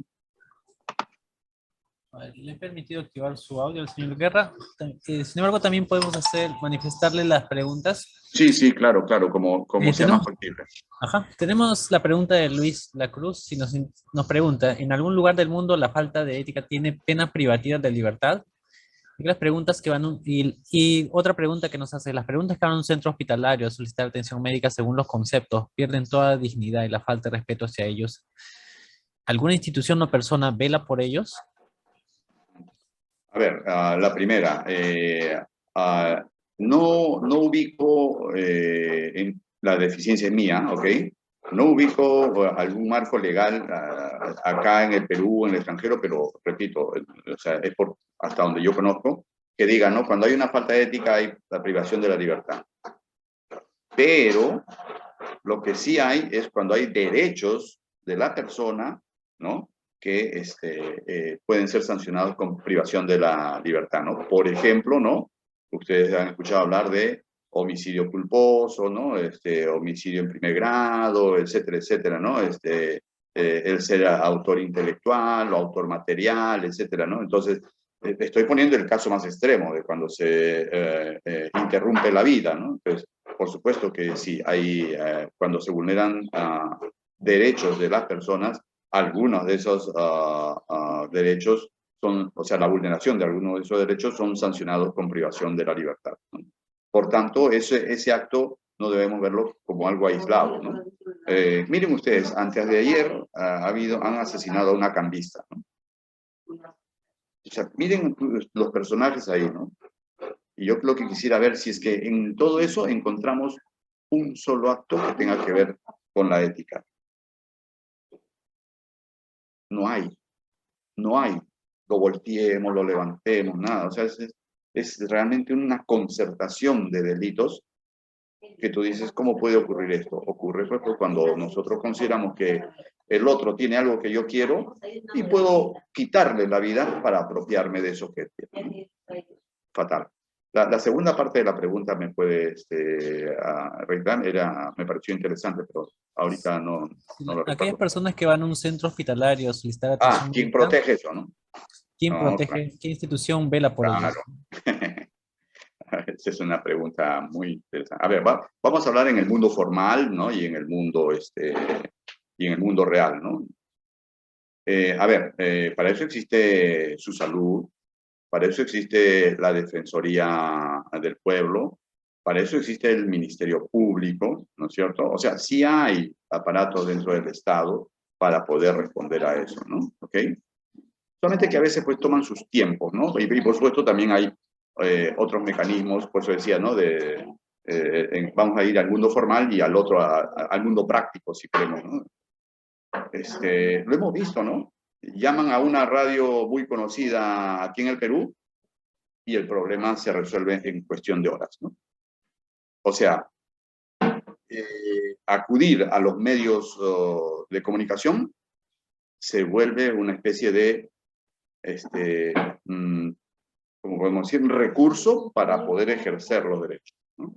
A ver, le he permitido activar su audio al señor Guerra. Sin embargo, también podemos manifestarle las preguntas. Sí, sí, claro, como sea más Tenemos, factible. tenemos la pregunta de Luis La Cruz. Si nos pregunta, ¿en algún lugar del mundo la falta de ética tiene pena privativa de libertad? Y las preguntas que van y otra pregunta que nos hace, las preguntas que van a un centro hospitalario a solicitar atención médica según los conceptos pierden toda dignidad y la falta de respeto hacia ellos. ¿Alguna institución o persona vela por ellos? A ver, la primera, no ubico en la deficiencia mía, ¿ok? No ubico algún marco legal acá en el Perú, en el extranjero, pero repito, o sea, es hasta donde yo conozco, que diga, ¿no? Cuando hay una falta de ética hay la privación de la libertad. Pero lo que sí hay es cuando hay derechos de la persona, ¿no?, que pueden ser sancionados con privación de la libertad, ¿no? Por ejemplo, ¿no?, ustedes han escuchado hablar de homicidio culposo, ¿no?, homicidio en primer grado, etcétera, etcétera, ¿no?, el ser autor intelectual o autor material, etcétera, ¿no? Entonces, estoy poniendo el caso más extremo de cuando se interrumpe la vida, ¿no? Entonces, por supuesto que sí, hay, cuando se vulneran derechos de las personas, algunos de esos derechos son, o sea, la vulneración de algunos de esos derechos son sancionados con privación de la libertad, ¿no? Por tanto, ese acto no debemos verlo como algo aislado, ¿no? Miren ustedes, antes de ayer han asesinado a una cambista, ¿no? O sea, miren los personajes ahí, ¿no? Y yo lo que quisiera ver si es que en todo eso encontramos un solo acto que tenga que ver con la ética. No hay. Lo volteemos, lo levantemos, nada. O sea, es realmente una concertación de delitos que tú dices, ¿cómo puede ocurrir esto? Ocurre pues, cuando nosotros consideramos que el otro tiene algo que yo quiero y puedo quitarle la vida para apropiarme de eso que tiene. Fatal. La segunda parte de la pregunta me puede arreglar, me pareció interesante, pero ahorita no lo Aquellas recuerdo. personas que van a un centro hospitalario a solicitar atención ¿Quién médica, protege eso, no? ¿quién No, protege? ¿Qué institución vela por ellos? claro. Esa es una pregunta muy interesante. A ver, vamos a hablar en el mundo formal, ¿no? Y en el mundo, real, ¿no? A ver, para eso existe su salud, para eso existe la Defensoría del Pueblo, para eso existe el Ministerio Público, ¿no es cierto? O sea, sí hay aparatos dentro del Estado para poder responder a eso, ¿no? ¿Ok? Solamente que a veces pues toman sus tiempos, ¿no? Y por supuesto también hay otros mecanismos, por eso decía, ¿no? Vamos a ir al mundo formal y al otro, al mundo práctico, si queremos, ¿no? Lo hemos visto, ¿no? Llaman a una radio muy conocida aquí en el Perú y el problema se resuelve en cuestión de horas, ¿no? O sea, acudir a los medios de comunicación se vuelve una especie de, como podemos decir, un recurso para poder ejercer los derechos, ¿no?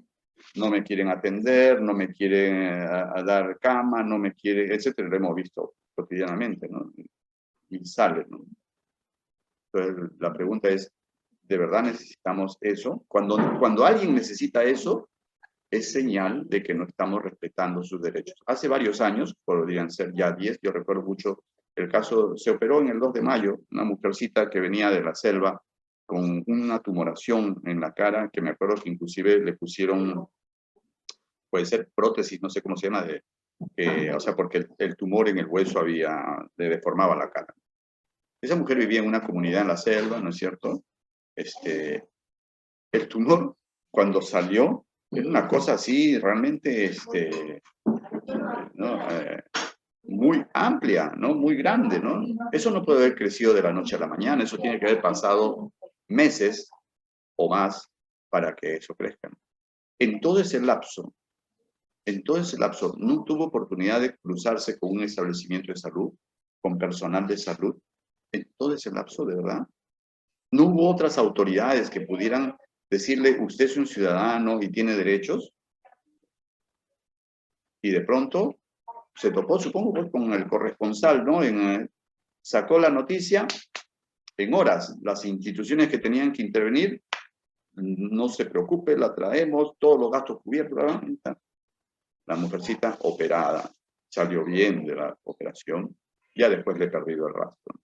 No me quieren atender, no me quieren dar cama, no me quieren, etcétera, lo hemos visto. cotidianamente, ¿no? Y sale, ¿no? Entonces, la pregunta es, ¿de verdad necesitamos eso? Cuando alguien necesita eso, es señal de que no estamos respetando sus derechos. Hace varios años, podrían ser ya 10, yo recuerdo mucho el caso, se operó en el 2 de mayo, una mujercita que venía de la selva con una tumoración en la cara, que me acuerdo que inclusive le pusieron, puede ser prótesis, no sé cómo se llama, o sea, porque el tumor en el hueso le deformaba la cara. Esa mujer vivía en una comunidad en la selva, ¿no es cierto? El tumor, cuando salió, era una cosa así realmente ¿no? Muy amplia, ¿no? Muy grande, ¿no? Eso no puede haber crecido de la noche a la mañana, eso tiene que haber pasado meses o más para que eso crezca. En todo ese lapso, no tuvo oportunidad de cruzarse con un establecimiento de salud, con personal de salud, en todo ese lapso, de verdad. No hubo otras autoridades que pudieran decirle, usted es un ciudadano y tiene derechos, y de pronto se topó, supongo, pues, con el corresponsal, ¿no? Sacó la noticia en horas. Las instituciones que tenían que intervenir, no se preocupe, la traemos, todos los gastos cubiertos. La mujercita operada, salió bien de la operación, ya después le he perdido el rastro.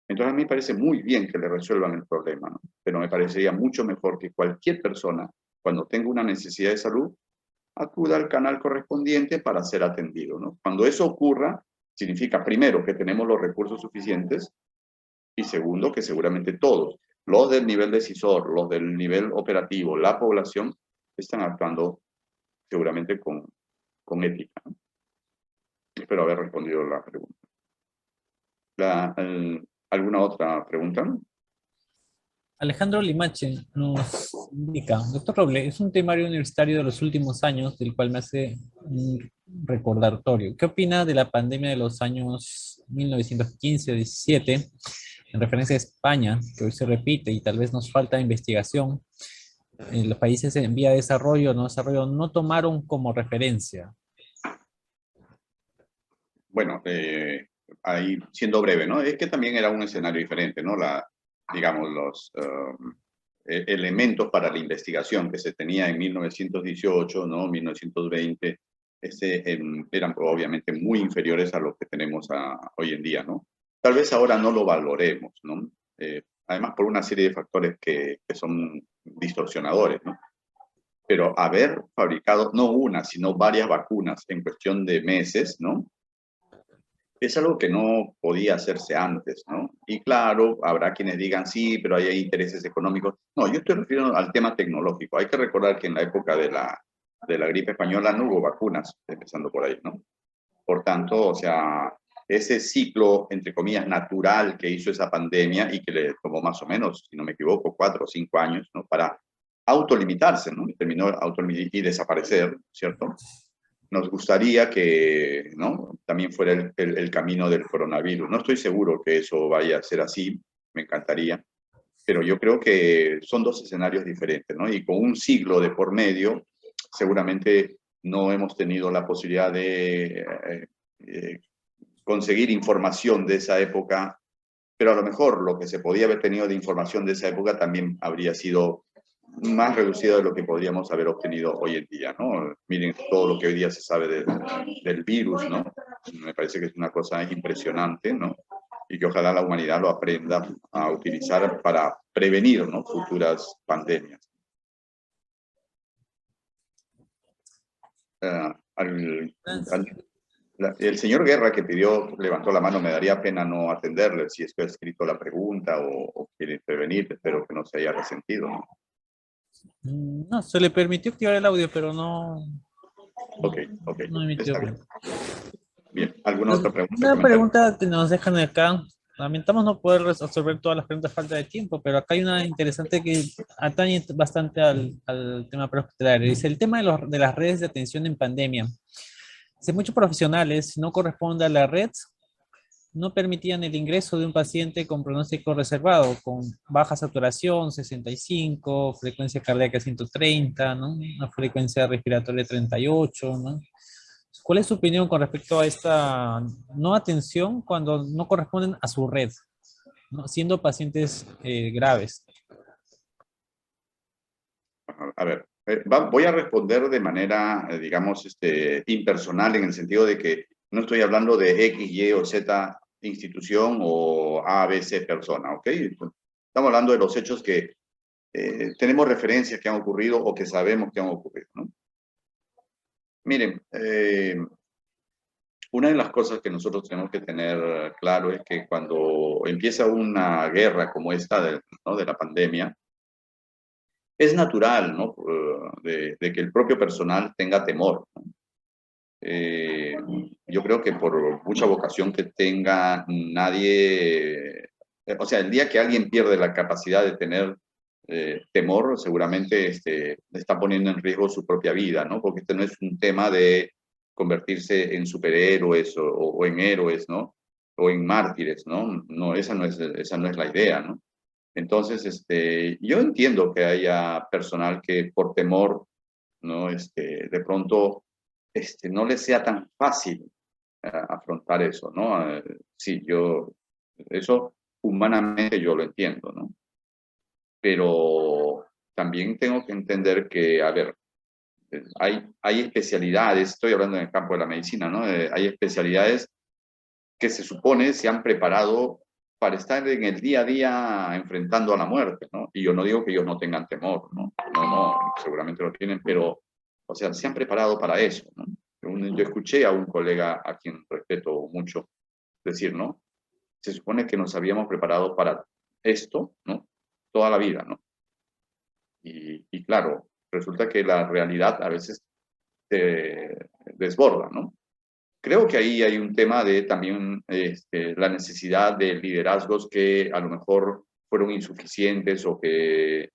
Entonces a mí me parece muy bien que le resuelvan el problema, ¿no? Pero me parecería mucho mejor que cualquier persona, cuando tenga una necesidad de salud, acuda al canal correspondiente para ser atendido, ¿no? Cuando eso ocurra, significa primero que tenemos los recursos suficientes y segundo que seguramente todos, los del nivel decisor, los del nivel operativo, la población, están actuando seguramente con ética, ¿no? Espero haber respondido la pregunta. ¿Alguna otra pregunta? Alejandro Limache nos indica, doctor Roble, es un temario universitario de los últimos años del cual me hace un recordatorio. ¿Qué opina de la pandemia de los años 1915-17 en referencia a España, que hoy se repite y tal vez nos falta investigación? Los países en vía de desarrollo no tomaron como referencia. Bueno, ahí siendo breve, ¿no? Es que también era un escenario diferente, ¿no? Digamos, los elementos para la investigación que se tenía en 1918, ¿no? 1920, eran obviamente muy inferiores a lo que tenemos hoy en día, ¿no? Tal vez ahora no lo valoremos, ¿no? Además por una serie de factores que son distorsionadores, ¿no? Pero haber fabricado no una, sino varias vacunas en cuestión de meses, ¿no? Es algo que no podía hacerse antes, ¿no? Y claro, habrá quienes digan, sí, pero hay intereses económicos. No, yo estoy refiriendo al tema tecnológico. Hay que recordar que en la época de la gripe española no hubo vacunas, empezando por ahí, ¿no? Por tanto, o sea, ese ciclo, entre comillas, natural que hizo esa pandemia y que le tomó más o menos, si no me equivoco, 4 o 5 años, ¿no? Para autolimitarse, ¿no? Y terminó y desaparecer, ¿cierto? Nos gustaría que, ¿no? También fuera el camino del coronavirus. No estoy seguro que eso vaya a ser así, me encantaría, pero yo creo que son dos escenarios diferentes, ¿no? Y con un siglo de por medio, seguramente no hemos tenido la posibilidad de conseguir información de esa época, pero a lo mejor lo que se podía haber tenido de información de esa época también habría sido más reducido de lo que podríamos haber obtenido hoy en día, ¿no? Miren todo lo que hoy día se sabe del virus, ¿no? Me parece que es una cosa impresionante, ¿no? Y que ojalá la humanidad lo aprenda a utilizar para prevenir, ¿no? Futuras pandemias. El señor Guerra que levantó la mano, me daría pena no atenderle si es que ha escrito la pregunta o quiere intervenir, espero que no se haya resentido, ¿no? No, se le permitió activar el audio, pero no, Ok, no emitió. está bien. Bien, ¿alguna otra pregunta? Una pregunta que nos dejan acá. Lamentamos no poder resolver todas las preguntas a falta de tiempo, pero acá hay una interesante que atañe bastante al tema hospitalario. Dice, el tema de las redes de atención en pandemia. Dice, muchos profesionales, si no corresponde a la red, no permitían el ingreso de un paciente con pronóstico reservado, con baja saturación, 65, frecuencia cardíaca 130, ¿no? Una frecuencia respiratoria 38, ¿no? ¿Cuál es su opinión con respecto a esta no atención cuando no corresponden a su red, ¿no? Siendo pacientes graves? A ver, voy a responder de manera, digamos, impersonal, en el sentido de que no estoy hablando de X, Y o Z institución o A, B, C persona, ¿ok? Estamos hablando de los hechos que tenemos referencias que han ocurrido o que sabemos que han ocurrido, ¿no? Miren, una de las cosas que nosotros tenemos que tener claro es que cuando empieza una guerra como esta ¿no? de la pandemia, es natural, ¿no? De que el propio personal tenga temor, ¿no? Yo creo que por mucha vocación que tenga, nadie, o sea, el día que alguien pierde la capacidad de tener temor, seguramente está poniendo en riesgo su propia vida, ¿no? Porque este no es un tema de convertirse en superhéroes o en héroes, ¿no? O en mártires, ¿no? No, esa no es la idea, ¿no? Entonces, yo entiendo que haya personal que por temor, ¿no? De pronto, no les sea tan fácil afrontar eso, ¿no? Sí, eso humanamente yo lo entiendo, ¿no? Pero también tengo que entender que, a ver, hay especialidades, estoy hablando en el campo de la medicina, ¿no? Hay especialidades que se supone se han preparado para estar en el día a día enfrentando a la muerte, ¿no? Y yo no digo que ellos no tengan temor, ¿no? No, seguramente lo tienen, pero, o sea, se han preparado para eso, ¿no? Yo escuché a un colega a quien respeto mucho decir, ¿no? Se supone que nos habíamos preparado para esto, ¿no? Toda la vida, ¿no? Y claro, resulta que la realidad a veces te desborda, ¿no? Creo que ahí hay un tema de también la necesidad de liderazgos que a lo mejor fueron insuficientes o que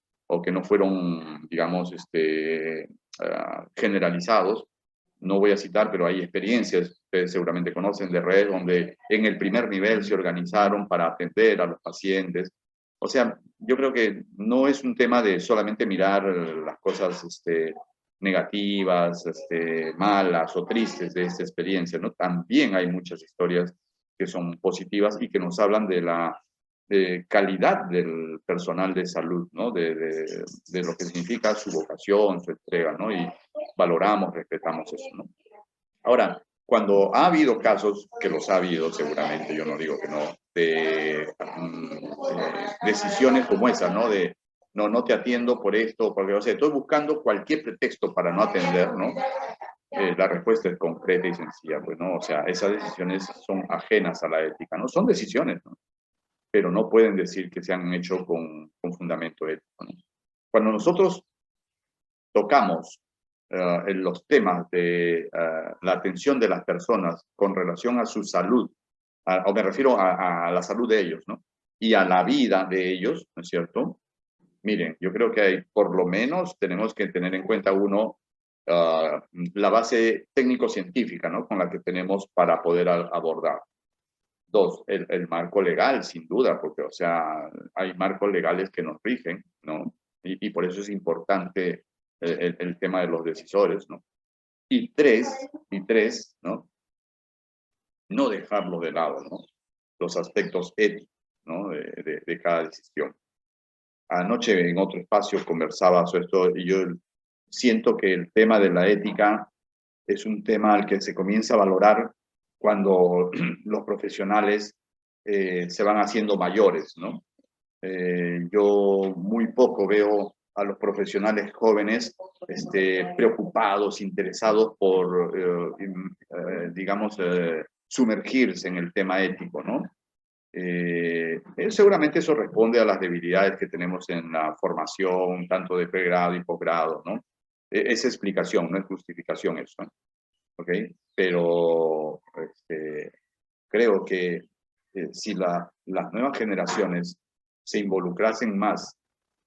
no fueron, digamos, generalizados. No voy a citar, pero hay experiencias, ustedes seguramente conocen, de red, donde en el primer nivel se organizaron para atender a los pacientes. O sea, yo creo que no es un tema de solamente mirar las cosas negativas, malas o tristes de esta experiencia, ¿no? También hay muchas historias que son positivas y que nos hablan de la calidad del personal de salud, ¿no? De lo que significa su vocación, su entrega, ¿no? Y valoramos, respetamos eso, ¿no? Ahora, cuando ha habido casos, que los ha habido seguramente, yo no digo que no, de decisiones como esa, ¿no? De no te atiendo por esto, porque, o sea, estoy buscando cualquier pretexto para no atender, ¿no? La respuesta es concreta y sencilla, pues, ¿no? O sea, esas decisiones son ajenas a la ética, ¿no? Son decisiones, ¿no? Pero no pueden decir que se han hecho con fundamento ético, ¿no? Cuando nosotros tocamos en los temas de la atención de las personas con relación a su salud, o me refiero a la salud de ellos, ¿no? Y a la vida de ellos, ¿no es cierto? Miren, yo creo que hay, por lo menos tenemos que tener en cuenta uno, la base técnico-científica, ¿no? Con la que tenemos para poder abordar. Dos, el marco legal, sin duda, porque, o sea, hay marcos legales que nos rigen, ¿no? Y por eso es importante el tema de los decisores, ¿no? Y tres, ¿no? No dejarlo de lado, ¿no? Los aspectos éticos, ¿no? De cada decisión. Anoche en otro espacio conversaba sobre esto y yo siento que el tema de la ética es un tema al que se comienza a valorar cuando los profesionales se van haciendo mayores, ¿no? Yo muy poco veo a los profesionales jóvenes preocupados, interesados por, digamos, sumergirse en el tema ético, ¿no? Seguramente eso responde a las debilidades que tenemos en la formación, tanto de pregrado y posgrado, ¿no? Es explicación, no es justificación eso, ¿no? ¿Ok? Pero creo que si las nuevas generaciones se involucrasen más,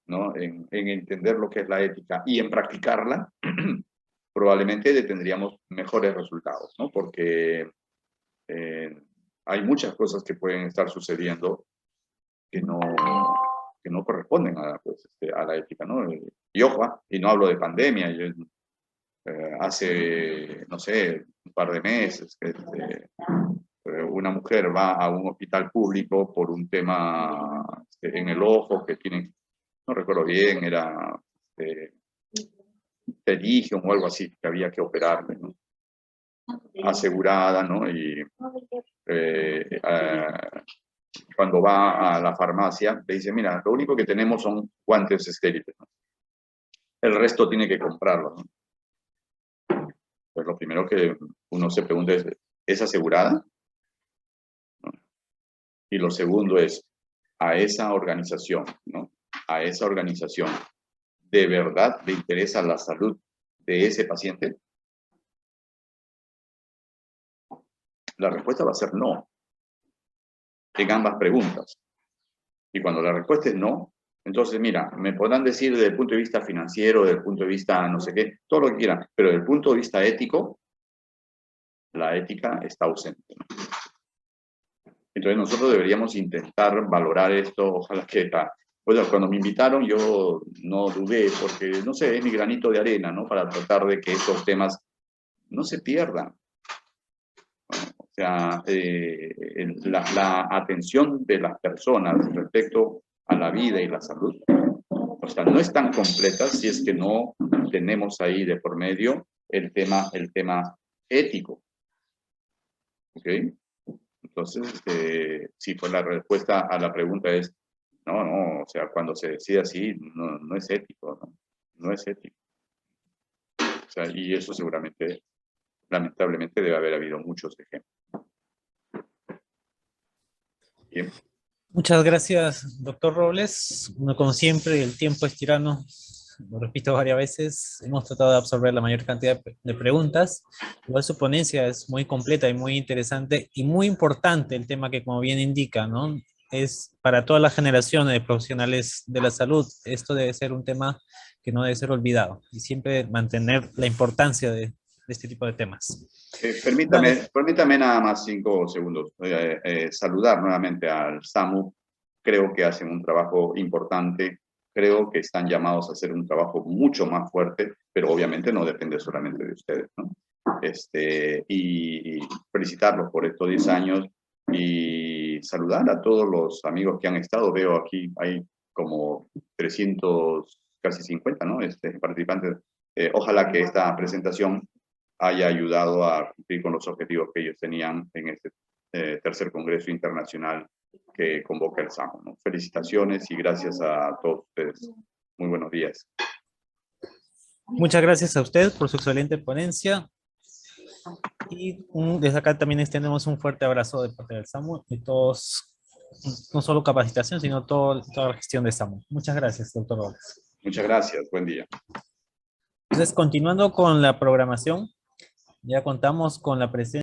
¿no? En entender lo que es la ética y en practicarla, probablemente tendríamos mejores resultados, ¿no? Porque hay muchas cosas que pueden estar sucediendo que no corresponden a, pues, a la ética, ¿no? Y ojo, y no hablo de pandemia, yo, hace, no sé, un par de meses, que una mujer va a un hospital público por un tema en el ojo que tienen, no recuerdo bien, era pterygium o algo así, que había que operarle, ¿no? Asegurada, ¿no? Y cuando va a la farmacia, le dice, mira, lo único que tenemos son guantes estériles, ¿no? El resto tiene que comprarlo, ¿no? Pues lo primero que uno se pregunta ¿es asegurada? ¿No? Y lo segundo es, a esa organización, ¿no? A esa organización, ¿de verdad le interesa la salud de ese paciente? La respuesta va a ser no, en ambas preguntas. Y cuando la respuesta es no, entonces, mira, me podrán decir desde el punto de vista financiero, desde el punto de vista no sé qué, todo lo que quieran, pero desde el punto de vista ético, la ética está ausente, ¿no? Entonces nosotros deberíamos intentar valorar esto, ojalá que bueno, cuando me invitaron yo no dudé, porque, no sé, es mi granito de arena, ¿no? Para tratar de que estos temas no se pierdan. O sea, la atención de las personas respecto a la vida y la salud, o sea, no es tan completa si es que no tenemos ahí de por medio el tema ético. ¿Ok? Entonces, sí, pues la respuesta a la pregunta es, no, o sea, cuando se decide así, no es ético, ¿no? No es ético. O sea, y eso seguramente, lamentablemente, debe haber habido muchos ejemplos. Bien. Muchas gracias, doctor Robles. Bueno, como siempre, el tiempo es tirano. Lo repito varias veces. Hemos tratado de absorber la mayor cantidad de preguntas. Igual su ponencia es muy completa y muy interesante y muy importante el tema que, como bien indica, ¿no? Es para todas las generaciones de profesionales de la salud. Esto debe ser un tema que no debe ser olvidado y siempre mantener la importancia de este tipo de temas. Permítame nada más 5 segundos. Saludar nuevamente al SAMU. Creo que hacen un trabajo importante. Creo que están llamados a hacer un trabajo mucho más fuerte, pero obviamente no depende solamente de ustedes, ¿no? Y felicitarlos por estos 10 años y saludar a todos los amigos que han estado. Veo aquí, hay como 300, casi 50, ¿no? Participantes. Ojalá que esta presentación haya ayudado a cumplir con los objetivos que ellos tenían en este tercer Congreso Internacional que convoca el SAMU, ¿no? Felicitaciones y gracias a todos ustedes. Muy buenos días. Muchas gracias a usted por su excelente ponencia. Y desde acá también extendemos un fuerte abrazo de parte del SAMU y todos, no solo capacitación, sino toda la gestión de SAMU. Muchas gracias, doctor Robles. Muchas gracias. Buen día. Entonces, continuando con la programación, ya contamos con la presencia